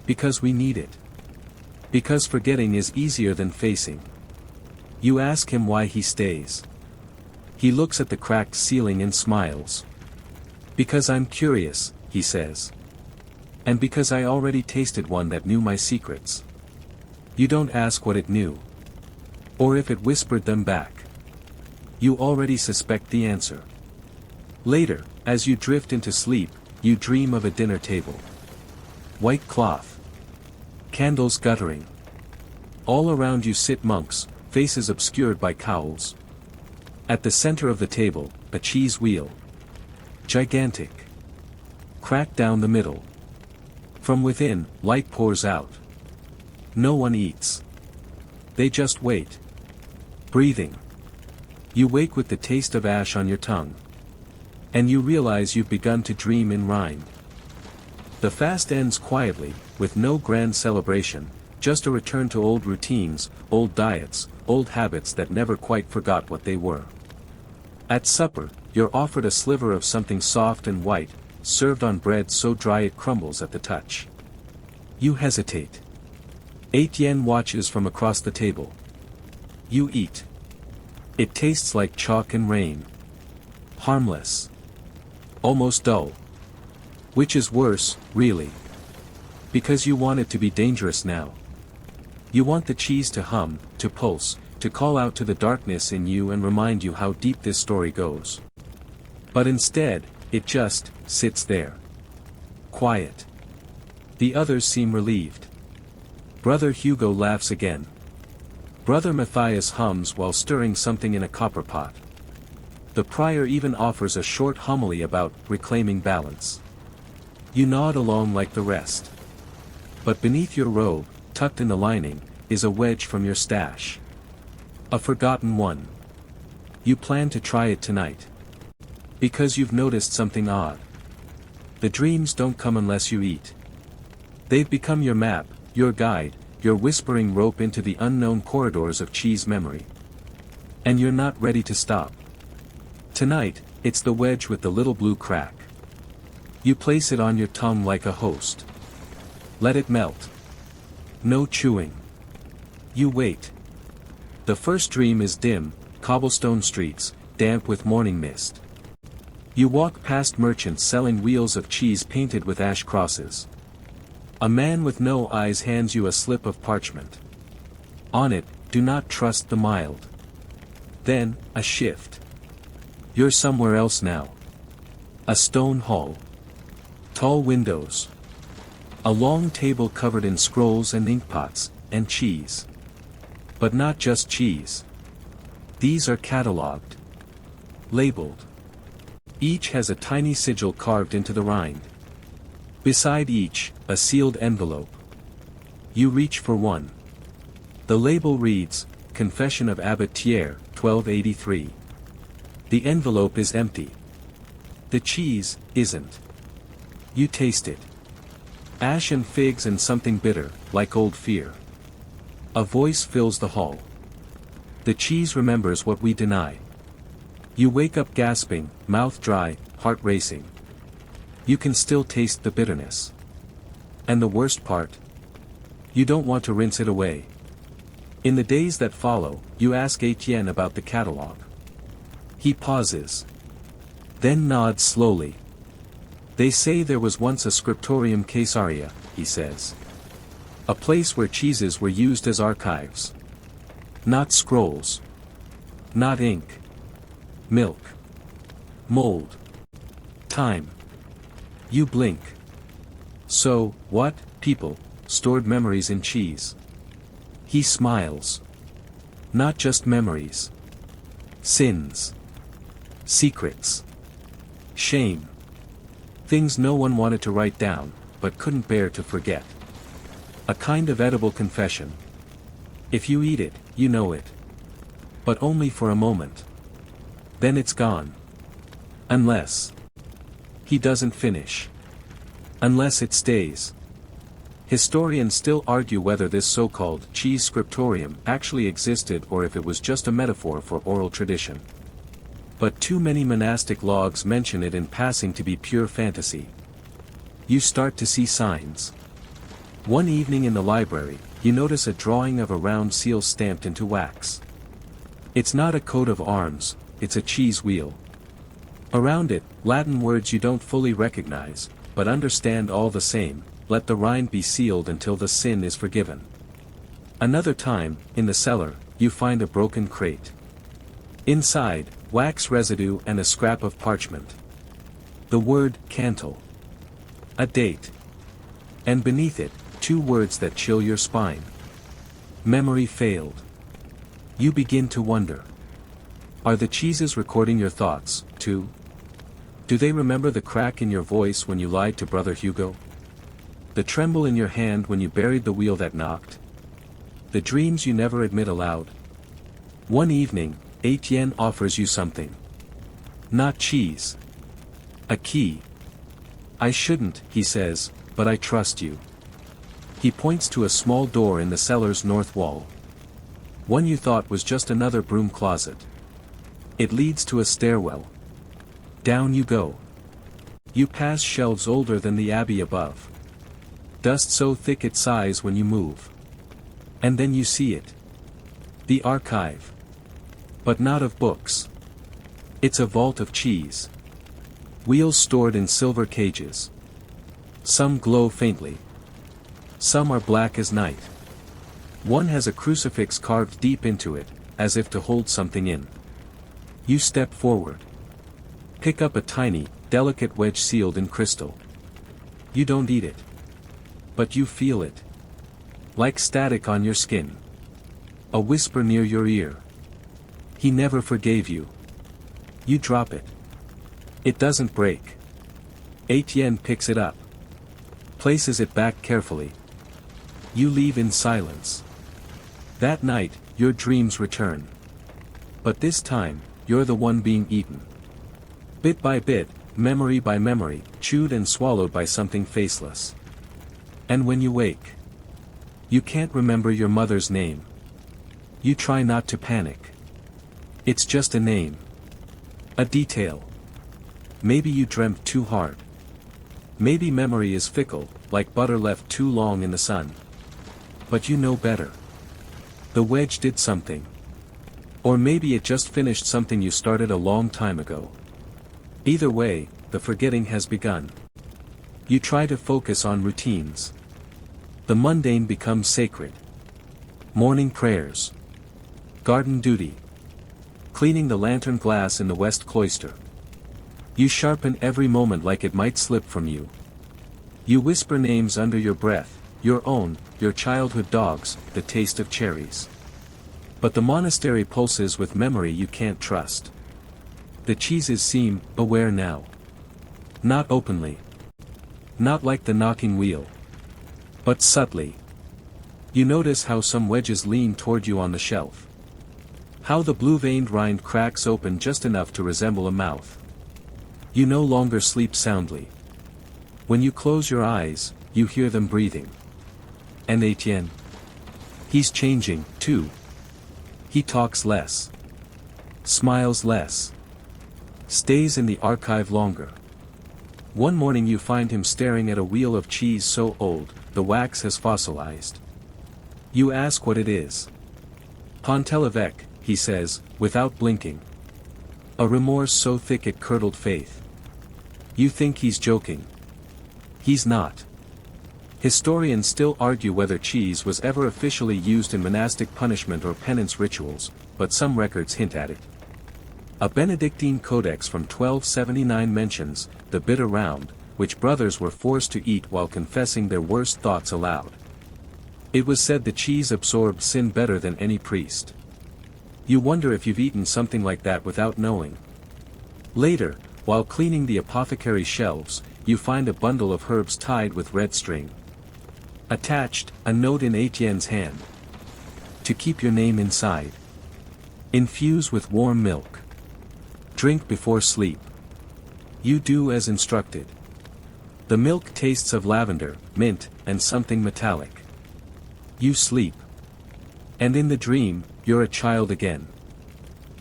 Because we need it. Because forgetting is easier than facing. You ask him why he stays. He looks at the cracked ceiling and smiles. Because I'm curious, he says. And because I already tasted one that knew my secrets. You don't ask what it knew. Or if it whispered them back. You already suspect the answer. Later, as you drift into sleep, you dream of a dinner table. White cloth. Candles guttering. All around you sit monks, faces obscured by cowls. At the center of the table, a cheese wheel. Gigantic. Crack down the middle. From within, light pours out. No one eats. They just wait. Breathing. You wake with the taste of ash on your tongue. And you realize you've begun to dream in rind. The fast ends quietly, with no grand celebration, just a return to old routines, old diets, old habits that never quite forgot what they were. At supper, you're offered a sliver of something soft and white, served on bread so dry it crumbles at the touch. You hesitate. Etienne watches from across the table. You eat. It tastes like chalk and rain. Harmless. Almost dull. Which is worse, really. Because you want it to be dangerous now. You want the cheese to hum, to pulse, to call out to the darkness in you and remind you how deep this story goes. But instead, it just sits there. Quiet. The others seem relieved. Brother Hugo laughs again. Brother Matthias hums while stirring something in a copper pot. The prior even offers a short homily about reclaiming balance. You nod along like the rest. But beneath your robe, tucked in the lining, is a wedge from your stash. A forgotten one. You plan to try it tonight. Because you've noticed something odd. The dreams don't come unless you eat. They've become your map, your guide, your whispering rope into the unknown corridors of cheese memory. And you're not ready to stop. Tonight, it's the wedge with the little blue crack. You place it on your tongue like a host. Let it melt. No chewing. You wait. The first dream is dim, cobblestone streets, damp with morning mist. You walk past merchants selling wheels of cheese painted with ash crosses. A man with no eyes hands you a slip of parchment. On it, do not trust the mild. Then, a shift. You're somewhere else now. A stone hall. Tall windows. A long table covered in scrolls and inkpots, and cheese. But not just cheese. These are catalogued. Labeled. Each has a tiny sigil carved into the rind. Beside each, a sealed envelope. You reach for one. The label reads, Confession of Abbot Thiers, 1283. The envelope is empty. The cheese isn't. You taste it. Ash and figs and something bitter, like old fear. A voice fills the hall. The cheese remembers what we deny. You wake up gasping, mouth dry, heart racing. You can still taste the bitterness. And the worst part? You don't want to rinse it away. In the days that follow, you ask Etienne about the catalogue. He pauses. Then nods slowly. They say there was once a scriptorium Caesarea, he says. A place where cheeses were used as archives. Not scrolls. Not ink. Milk. Mold. Time. You blink. So, what, people, stored memories in cheese? He smiles. Not just memories. Sins. Secrets. Shame. Things no one wanted to write down, but couldn't bear to forget. A kind of edible confession. If you eat it, you know it. But only for a moment. Then it's gone. Unless. He doesn't finish. Unless it stays. Historians still argue whether this so-called cheese scriptorium actually existed or if it was just a metaphor for oral tradition. But too many monastic logs mention it in passing to be pure fantasy. You start to see signs. One evening in the library, you notice a drawing of a round seal stamped into wax. It's not a coat of arms, it's a cheese wheel. Around it, Latin words you don't fully recognize, but understand all the same, let the rind be sealed until the sin is forgiven. Another time, in the cellar, you find a broken crate. Inside, wax residue and a scrap of parchment. The word, cantle. A date. And beneath it, two words that chill your spine. Memory failed. You begin to wonder. Are the cheeses recording your thoughts, too? Do they remember the crack in your voice when you lied to Brother Hugo? The tremble in your hand when you buried the wheel that knocked? The dreams you never admit aloud? One evening, Etienne offers you something. Not cheese. A key. I shouldn't, he says, but I trust you. He points to a small door in the cellar's north wall. One you thought was just another broom closet. It leads to a stairwell. Down you go. You pass shelves older than the abbey above. Dust so thick it sighs when you move. And then you see it. The archive. But not of books. It's a vault of cheese. Wheels stored in silver cages. Some glow faintly. Some are black as night. One has a crucifix carved deep into it, as if to hold something in. You step forward. Pick up a tiny, delicate wedge sealed in crystal. You don't eat it. But you feel it. Like static on your skin. A whisper near your ear. He never forgave you. You drop it. It doesn't break. Etienne picks it up. Places it back carefully. You leave in silence. That night, your dreams return. But this time, you're the one being eaten. Bit by bit, memory by memory, chewed and swallowed by something faceless. And when you wake, you can't remember your mother's name. You try not to panic. It's just a name. A detail. Maybe you dreamt too hard. Maybe memory is fickle, like butter left too long in the sun. But you know better. The wedge did something. Or maybe it just finished something you started a long time ago. Either way, the forgetting has begun. You try to focus on routines. The mundane becomes sacred. Morning prayers. Garden duty. Cleaning the lantern glass in the west cloister. You sharpen every moment like it might slip from you. You whisper names under your breath, your own, your childhood dogs, the taste of cherries. But the monastery pulses with memory you can't trust. The cheeses seem aware now. Not openly. Not like the knocking wheel. But subtly. You notice how some wedges lean toward you on the shelf. How the blue-veined rind cracks open just enough to resemble a mouth. You no longer sleep soundly. When you close your eyes, you hear them breathing. And Etienne? He's changing, too. He talks less. Smiles less. Stays in the archive longer. One morning you find him staring at a wheel of cheese so old, the wax has fossilized. You ask what it is. Pontelavec, he says, without blinking. A remorse so thick it curdled faith. You think he's joking. He's not. Historians still argue whether cheese was ever officially used in monastic punishment or penance rituals, but some records hint at it. A Benedictine codex from 1279 mentions the bitter round, which brothers were forced to eat while confessing their worst thoughts aloud. It was said the cheese absorbed sin better than any priest. You wonder if you've eaten something like that without knowing. Later, while cleaning the apothecary shelves, you find a bundle of herbs tied with red string. Attached, a note in Etienne's hand. To keep your name inside. Infuse with warm milk. Drink before sleep. You do as instructed. The milk tastes of lavender, mint, and something metallic. You sleep. And in the dream, you're a child again.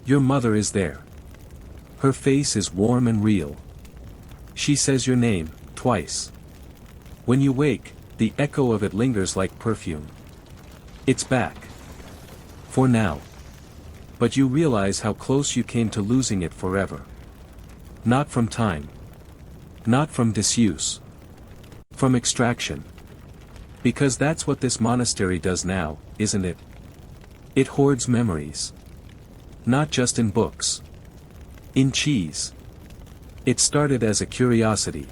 Your mother is there. Her face is warm and real. She says your name, twice. When you wake, the echo of it lingers like perfume. It's back. For now. But you realize how close you came to losing it forever. Not from time. Not from disuse. From extraction. Because that's what this monastery does now, isn't it? It hoards memories. Not just in books. In cheese. It started as a curiosity.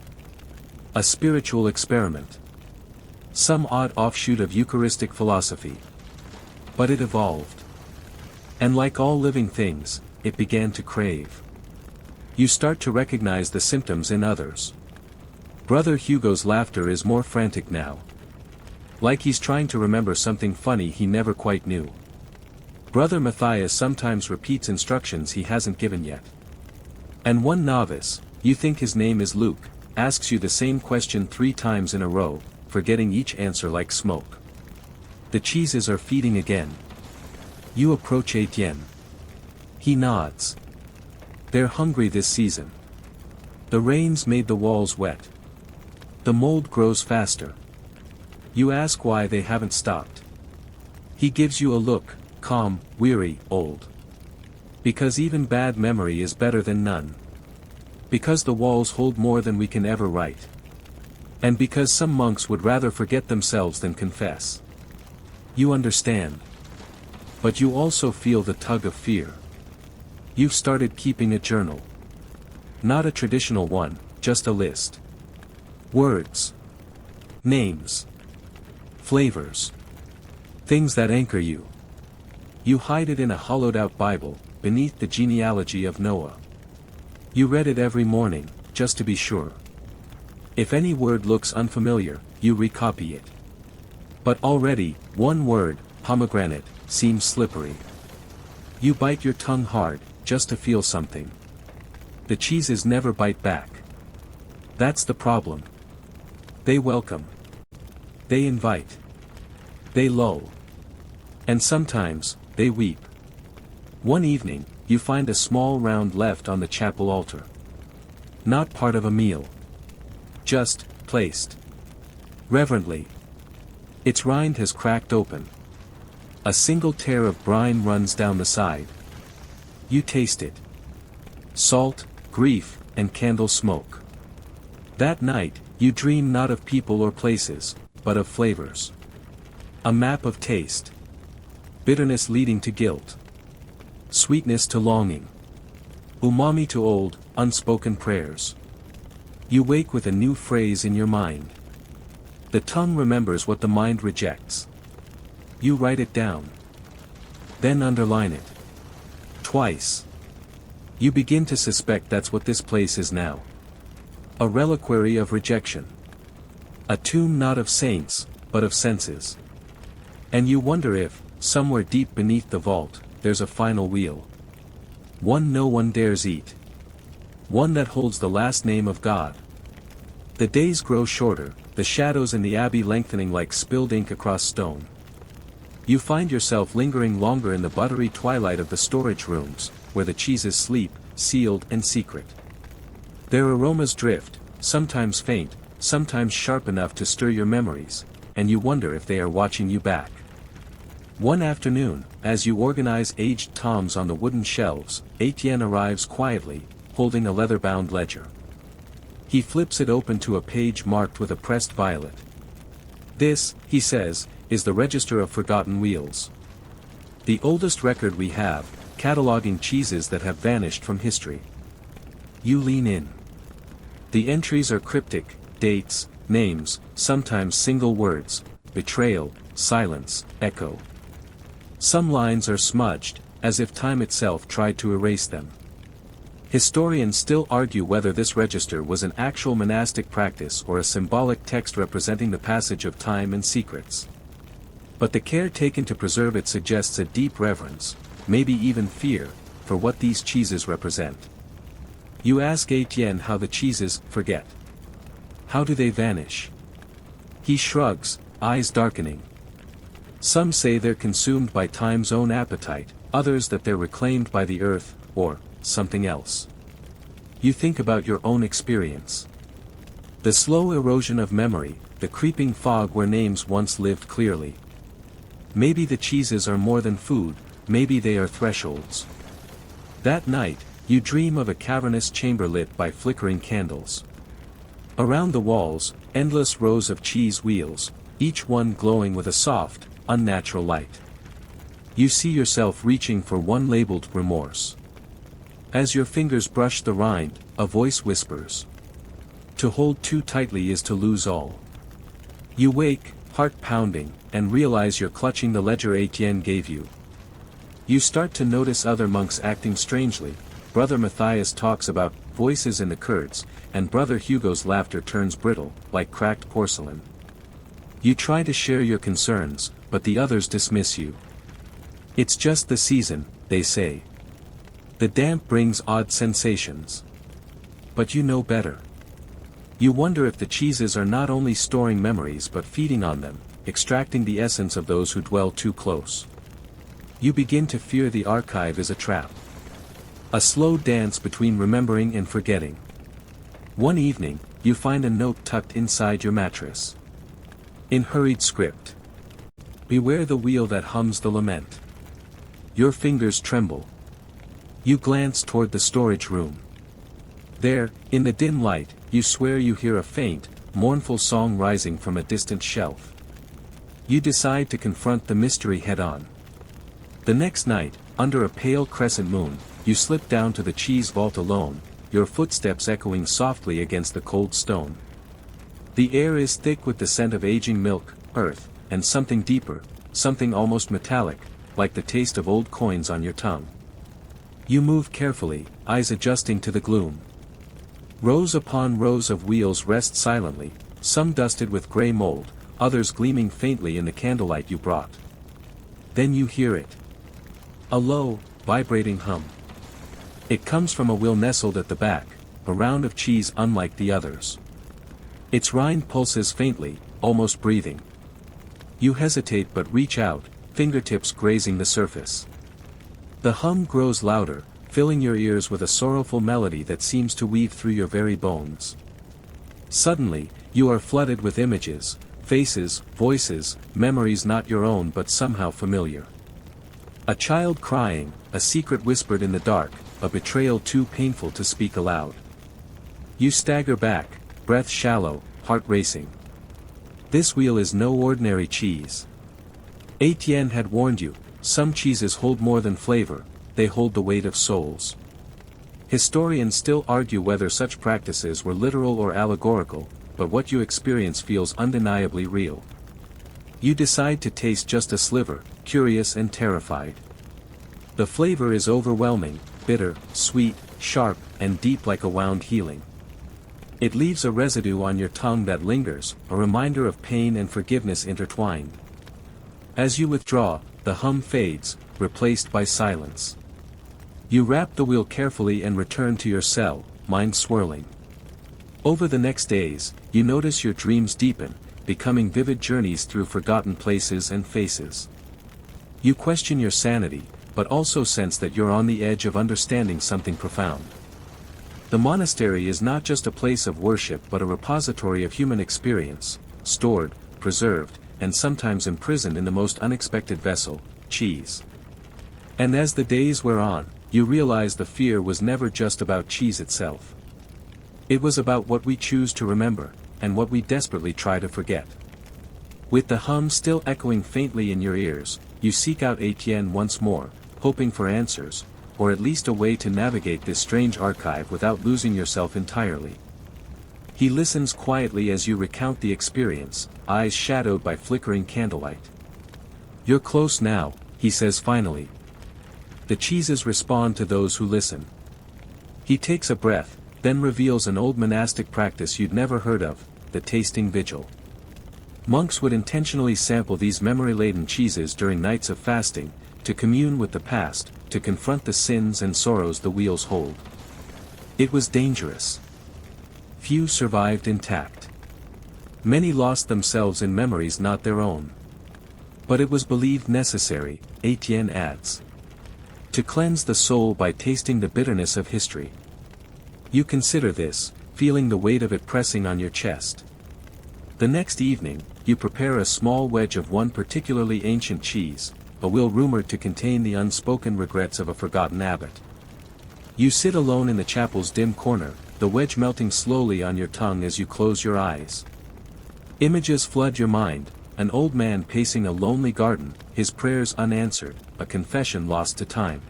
A spiritual experiment. Some odd offshoot of Eucharistic philosophy. But it evolved. And like all living things, it began to crave. You start to recognize the symptoms in others. Brother Hugo's laughter is more frantic now. Like he's trying to remember something funny he never quite knew. Brother Matthias sometimes repeats instructions he hasn't given yet. And one novice, you think his name is Luke, asks you the same question 3 times in a row, forgetting each answer like smoke. The cheeses are feeding again. You approach Etienne. He nods. They're hungry this season. The rains made the walls wet. The mold grows faster. You ask why they haven't stopped. He gives you a look, calm, weary, old. Because even bad memory is better than none. Because the walls hold more than we can ever write. And because some monks would rather forget themselves than confess. You understand. But you also feel the tug of fear. You've started keeping a journal. Not a traditional one, just a list. Words. Names. Flavors. Things that anchor you. You hide it in a hollowed-out Bible, beneath the genealogy of Noah. You read it every morning, just to be sure. If any word looks unfamiliar, you recopy it. But already, one word, pomegranate, seems slippery. You bite your tongue hard, just to feel something. The cheeses never bite back. That's the problem. They welcome. They invite. They lull. And sometimes, they weep. One evening, you find a small round left on the chapel altar. Not part of a meal. Just, placed. Reverently. Its rind has cracked open. A single tear of brine runs down the side. You taste it. Salt, grief, and candle smoke. That night, you dream not of people or places, but of flavors. A map of taste. Bitterness leading to guilt. Sweetness to longing. Umami to old, unspoken prayers. You wake with a new phrase in your mind. The tongue remembers what the mind rejects. You write it down. Then underline it. Twice. You begin to suspect that's what this place is now. A reliquary of rejection. A tomb not of saints, but of senses. And you wonder if, somewhere deep beneath the vault, there's a final wheel. One no one dares eat. One that holds the last name of God. The days grow shorter, the shadows in the abbey lengthening like spilled ink across stone. You find yourself lingering longer in the buttery twilight of the storage rooms, where the cheeses sleep, sealed and secret. Their aromas drift, sometimes faint, sometimes sharp enough to stir your memories, and you wonder if they are watching you back. One afternoon, as you organize aged tomes on the wooden shelves, Etienne arrives quietly, holding a leather-bound ledger. He flips it open to a page marked with a pressed violet. This, he says, is the register of forgotten wheels. The oldest record we have, cataloging cheeses that have vanished from history. You lean in. The entries are cryptic, dates, names, sometimes single words, betrayal, silence, echo. Some lines are smudged, as if time itself tried to erase them. Historians still argue whether this register was an actual monastic practice or a symbolic text representing the passage of time and secrets. But the care taken to preserve it suggests a deep reverence, maybe even fear, for what these cheeses represent. You ask Etienne how the cheeses forget. How do they vanish? He shrugs, eyes darkening. Some say they're consumed by time's own appetite, others that they're reclaimed by the earth, or something else. You think about your own experience. The slow erosion of memory, the creeping fog where names once lived clearly. Maybe the cheeses are more than food, maybe they are thresholds. That night, you dream of a cavernous chamber lit by flickering candles. Around the walls, endless rows of cheese wheels, each one glowing with a soft, unnatural light. You see yourself reaching for one labeled remorse. As your fingers brush the rind, a voice whispers. To hold too tightly is to lose all. You wake, heart pounding, and realize you're clutching the ledger Etienne gave you. You start to notice other monks acting strangely. Brother Matthias talks about voices in the curds, and Brother Hugo's laughter turns brittle, like cracked porcelain. You try to share your concerns, but the others dismiss you. It's just the season, they say. The damp brings odd sensations. But you know better. You wonder if the cheeses are not only storing memories but feeding on them, extracting the essence of those who dwell too close. You begin to fear the archive is a trap. A slow dance between remembering and forgetting. One evening, you find a note tucked inside your mattress. In hurried script. Beware the wheel that hums the lament. Your fingers tremble. You glance toward the storage room. There, in the dim light, you swear you hear a faint, mournful song rising from a distant shelf. You decide to confront the mystery head-on. The next night, under a pale crescent moon, you slip down to the cheese vault alone, your footsteps echoing softly against the cold stone. The air is thick with the scent of aging milk, earth, and something deeper, something almost metallic, like the taste of old coins on your tongue. You move carefully, eyes adjusting to the gloom. Rows upon rows of wheels rest silently, some dusted with gray mold, others gleaming faintly in the candlelight you brought. Then you hear it. A low, vibrating hum. It comes from a wheel nestled at the back, a round of cheese unlike the others. Its rind pulses faintly, almost breathing. You hesitate but reach out, fingertips grazing the surface. The hum grows louder, filling your ears with a sorrowful melody that seems to weave through your very bones. Suddenly, you are flooded with images, faces, voices, memories not your own but somehow familiar. A child crying, a secret whispered in the dark, a betrayal too painful to speak aloud. You stagger back, breath shallow, heart racing. This wheel is no ordinary cheese. Etienne had warned you, some cheeses hold more than flavor, they hold the weight of souls. Historians still argue whether such practices were literal or allegorical, but what you experience feels undeniably real. You decide to taste just a sliver, curious and terrified. The flavor is overwhelming, bitter, sweet, sharp, and deep like a wound healing. It leaves a residue on your tongue that lingers, a reminder of pain and forgiveness intertwined. As you withdraw, the hum fades, replaced by silence. You wrap the wheel carefully and return to your cell, mind swirling. Over the next days, you notice your dreams deepen, becoming vivid journeys through forgotten places and faces. You question your sanity, but also sense that you're on the edge of understanding something profound. The monastery is not just a place of worship but a repository of human experience, stored, preserved, and sometimes imprisoned in the most unexpected vessel, cheese. And as the days wear on, you realize the fear was never just about cheese itself. It was about what we choose to remember, and what we desperately try to forget. With the hum still echoing faintly in your ears, you seek out Etienne once more, hoping for answers, or at least a way to navigate this strange archive without losing yourself entirely. He listens quietly as you recount the experience, eyes shadowed by flickering candlelight. "You're close now," he says finally. The cheeses respond to those who listen. He takes a breath, then reveals an old monastic practice you'd never heard of, the tasting vigil. Monks would intentionally sample these memory-laden cheeses during nights of fasting, to commune with the past, to confront the sins and sorrows the wheels hold. It was dangerous. Few survived intact. Many lost themselves in memories not their own. But it was believed necessary, Etienne adds. To cleanse the soul by tasting the bitterness of history. You consider this, feeling the weight of it pressing on your chest. The next evening, you prepare a small wedge of one particularly ancient cheese, a will rumored to contain the unspoken regrets of a forgotten abbot. You sit alone in the chapel's dim corner, the wedge melting slowly on your tongue as you close your eyes. Images flood your mind, an old man pacing a lonely garden, his prayers unanswered, a confession lost to time.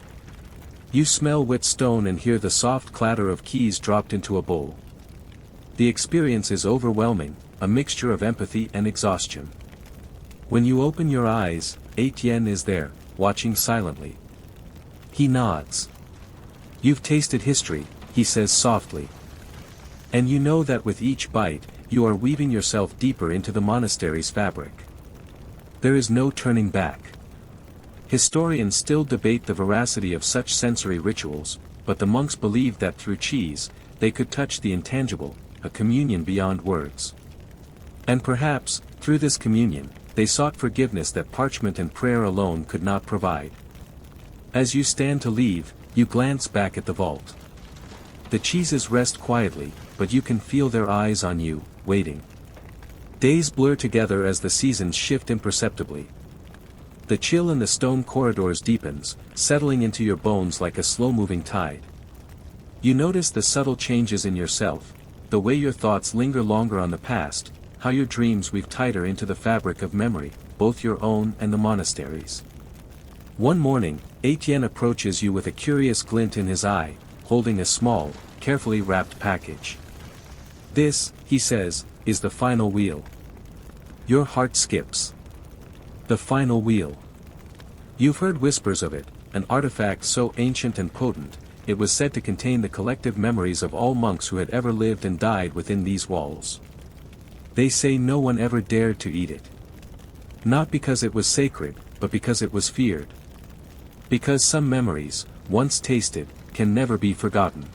You smell wet stone and hear the soft clatter of keys dropped into a bowl. The experience is overwhelming, a mixture of empathy and exhaustion. When you open your eyes, Etienne is there, watching silently. He nods. You've tasted history, he says softly. And you know that with each bite, you are weaving yourself deeper into the monastery's fabric. There is no turning back. Historians still debate the veracity of such sensory rituals, but the monks believed that through cheese, they could touch the intangible, a communion beyond words. And perhaps, through this communion, they sought forgiveness that parchment and prayer alone could not provide. As you stand to leave, you glance back at the vault. The cheeses rest quietly, but you can feel their eyes on you, waiting. Days blur together as the seasons shift imperceptibly. The chill in the stone corridors deepens, settling into your bones like a slow-moving tide. You notice the subtle changes in yourself, the way your thoughts linger longer on the past, how your dreams weave tighter into the fabric of memory, both your own and the monastery's. One morning, Etienne approaches you with a curious glint in his eye, holding a small, carefully wrapped package. This, he says, is the final wheel. Your heart skips. The final wheel. You've heard whispers of it, an artifact so ancient and potent, it was said to contain the collective memories of all monks who had ever lived and died within these walls. They say no one ever dared to eat it. Not because it was sacred, but because it was feared. Because some memories, once tasted, can never be forgotten.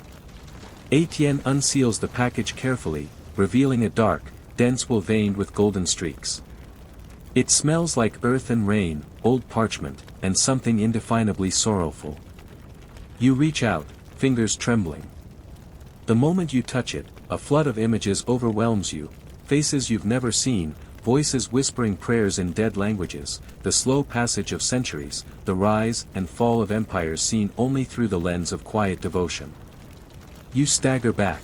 Etienne unseals the package carefully, revealing a dark, dense wool veined with golden streaks. It smells like earth and rain, old parchment, and something indefinably sorrowful. You reach out, fingers trembling. The moment you touch it, a flood of images overwhelms you, faces you've never seen, voices whispering prayers in dead languages, the slow passage of centuries, the rise and fall of empires seen only through the lens of quiet devotion. You stagger back.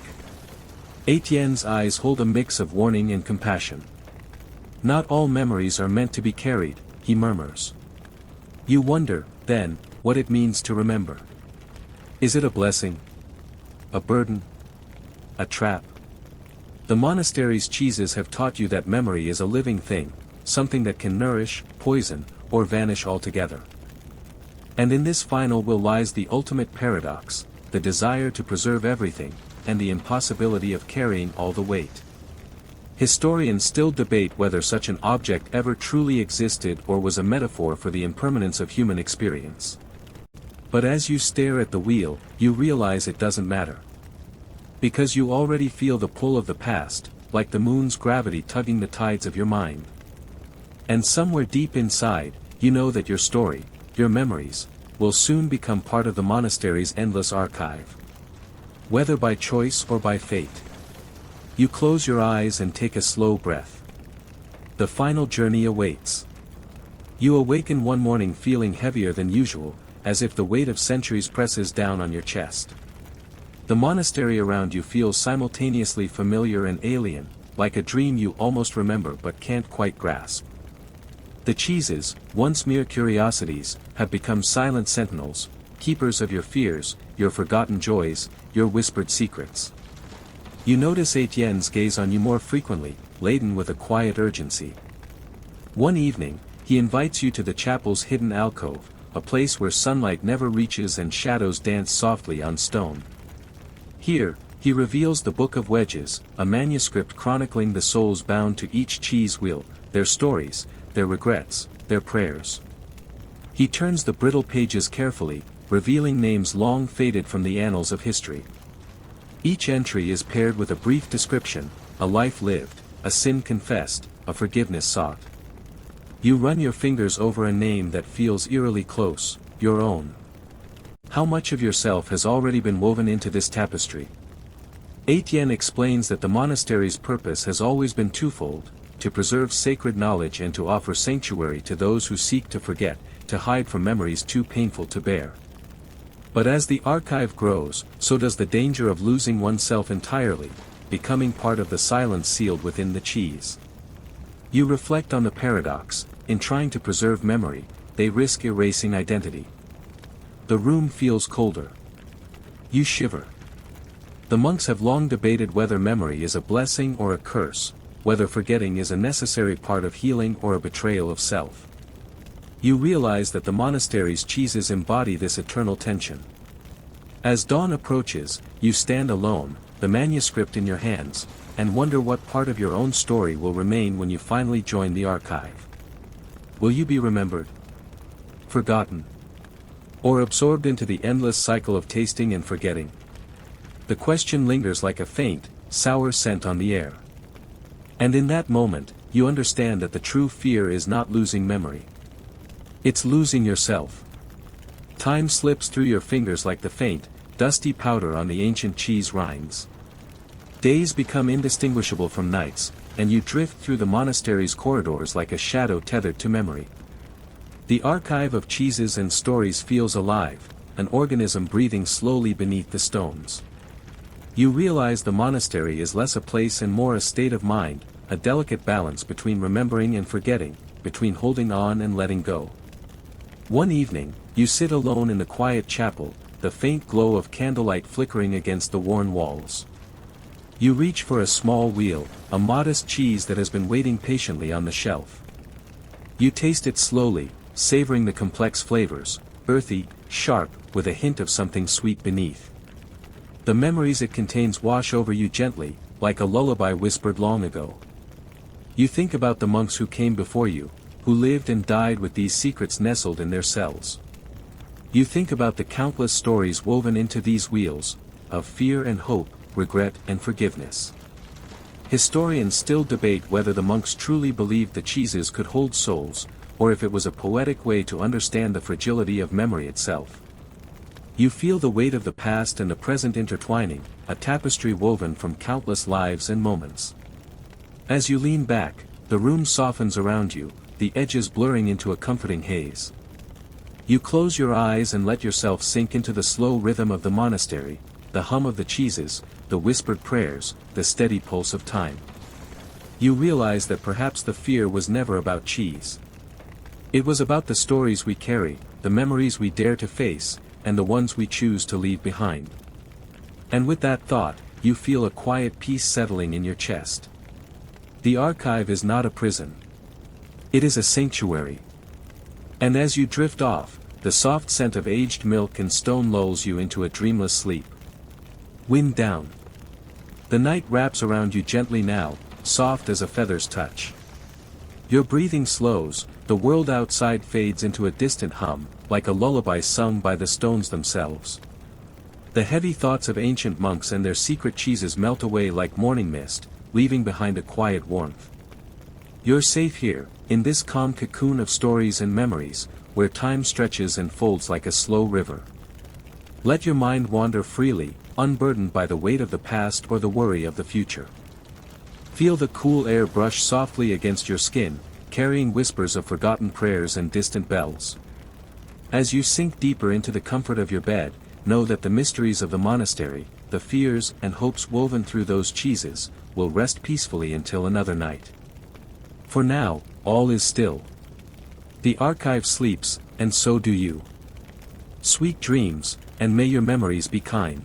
Etienne's eyes hold a mix of warning and compassion. Not all memories are meant to be carried, he murmurs. You wonder, then, what it means to remember. Is it a blessing? A burden? A trap? The monastery's cheeses have taught you that memory is a living thing, something that can nourish, poison, or vanish altogether. And in this final will lies the ultimate paradox, the desire to preserve everything, and the impossibility of carrying all the weight. Historians still debate whether such an object ever truly existed or was a metaphor for the impermanence of human experience. But as you stare at the wheel, you realize it doesn't matter. Because you already feel the pull of the past, like the moon's gravity tugging the tides of your mind. And somewhere deep inside, you know that your story, your memories, will soon become part of the monastery's endless archive. Whether by choice or by fate. You close your eyes and take a slow breath. The final journey awaits. You awaken one morning feeling heavier than usual, as if the weight of centuries presses down on your chest. The monastery around you feels simultaneously familiar and alien, like a dream you almost remember but can't quite grasp. The cheeses, once mere curiosities, have become silent sentinels, keepers of your fears, your forgotten joys, your whispered secrets. You notice Etienne's gaze on you more frequently, laden with a quiet urgency. One evening, he invites you to the chapel's hidden alcove, a place where sunlight never reaches and shadows dance softly on stone. Here, he reveals the Book of Wedges, a manuscript chronicling the souls bound to each cheese wheel, their stories, their regrets, their prayers. He turns the brittle pages carefully, revealing names long faded from the annals of history. Each entry is paired with a brief description, a life lived, a sin confessed, a forgiveness sought. You run your fingers over a name that feels eerily close, your own. How much of yourself has already been woven into this tapestry? Etienne explains that the monastery's purpose has always been twofold, to preserve sacred knowledge and to offer sanctuary to those who seek to forget, to hide from memories too painful to bear. But as the archive grows, so does the danger of losing oneself entirely, becoming part of the silence sealed within the cheese. You reflect on the paradox, in trying to preserve memory, they risk erasing identity. The room feels colder. You shiver. The monks have long debated whether memory is a blessing or a curse, whether forgetting is a necessary part of healing or a betrayal of self. You realize that the monastery's cheeses embody this eternal tension. As dawn approaches, you stand alone, the manuscript in your hands, and wonder what part of your own story will remain when you finally join the archive. Will you be remembered? Forgotten? Or absorbed into the endless cycle of tasting and forgetting? The question lingers like a faint, sour scent on the air. And in that moment, you understand that the true fear is not losing memory. It's losing yourself. Time slips through your fingers like the faint, dusty powder on the ancient cheese rinds. Days become indistinguishable from nights, and you drift through the monastery's corridors like a shadow tethered to memory. The archive of cheeses and stories feels alive, an organism breathing slowly beneath the stones. You realize the monastery is less a place and more a state of mind, a delicate balance between remembering and forgetting, between holding on and letting go. One evening, you sit alone in the quiet chapel, the faint glow of candlelight flickering against the worn walls. You reach for a small wheel, a modest cheese that has been waiting patiently on the shelf. You taste it slowly, savoring the complex flavors, earthy, sharp, with a hint of something sweet beneath. The memories it contains wash over you gently, like a lullaby whispered long ago. You think about the monks who came before you, who lived and died with these secrets nestled in their cells. You think about the countless stories woven into these wheels, of fear and hope, regret and forgiveness. Historians still debate whether the monks truly believed the cheeses could hold souls, or if it was a poetic way to understand the fragility of memory itself. You feel the weight of the past and the present intertwining, a tapestry woven from countless lives and moments. As you lean back, the room softens around you, the edges blurring into a comforting haze. You close your eyes and let yourself sink into the slow rhythm of the monastery, the hum of the cheeses, the whispered prayers, the steady pulse of time. You realize that perhaps the fear was never about cheese. It was about the stories we carry, the memories we dare to face, and the ones we choose to leave behind. And with that thought, you feel a quiet peace settling in your chest. The archive is not a prison. It is a sanctuary. And as you drift off, the soft scent of aged milk and stone lulls you into a dreamless sleep. Wind down. The night wraps around you gently now, soft as a feather's touch. Your breathing slows, the world outside fades into a distant hum, like a lullaby sung by the stones themselves. The heavy thoughts of ancient monks and their secret cheeses melt away like morning mist, leaving behind a quiet warmth. You're safe here, in this calm cocoon of stories and memories, where time stretches and folds like a slow river. Let your mind wander freely, unburdened by the weight of the past or the worry of the future. Feel the cool air brush softly against your skin, carrying whispers of forgotten prayers and distant bells. As you sink deeper into the comfort of your bed, know that the mysteries of the monastery, the fears and hopes woven through those cheeses, will rest peacefully until another night. For now, all is still. The archive sleeps, and so do you. Sweet dreams, and may your memories be kind.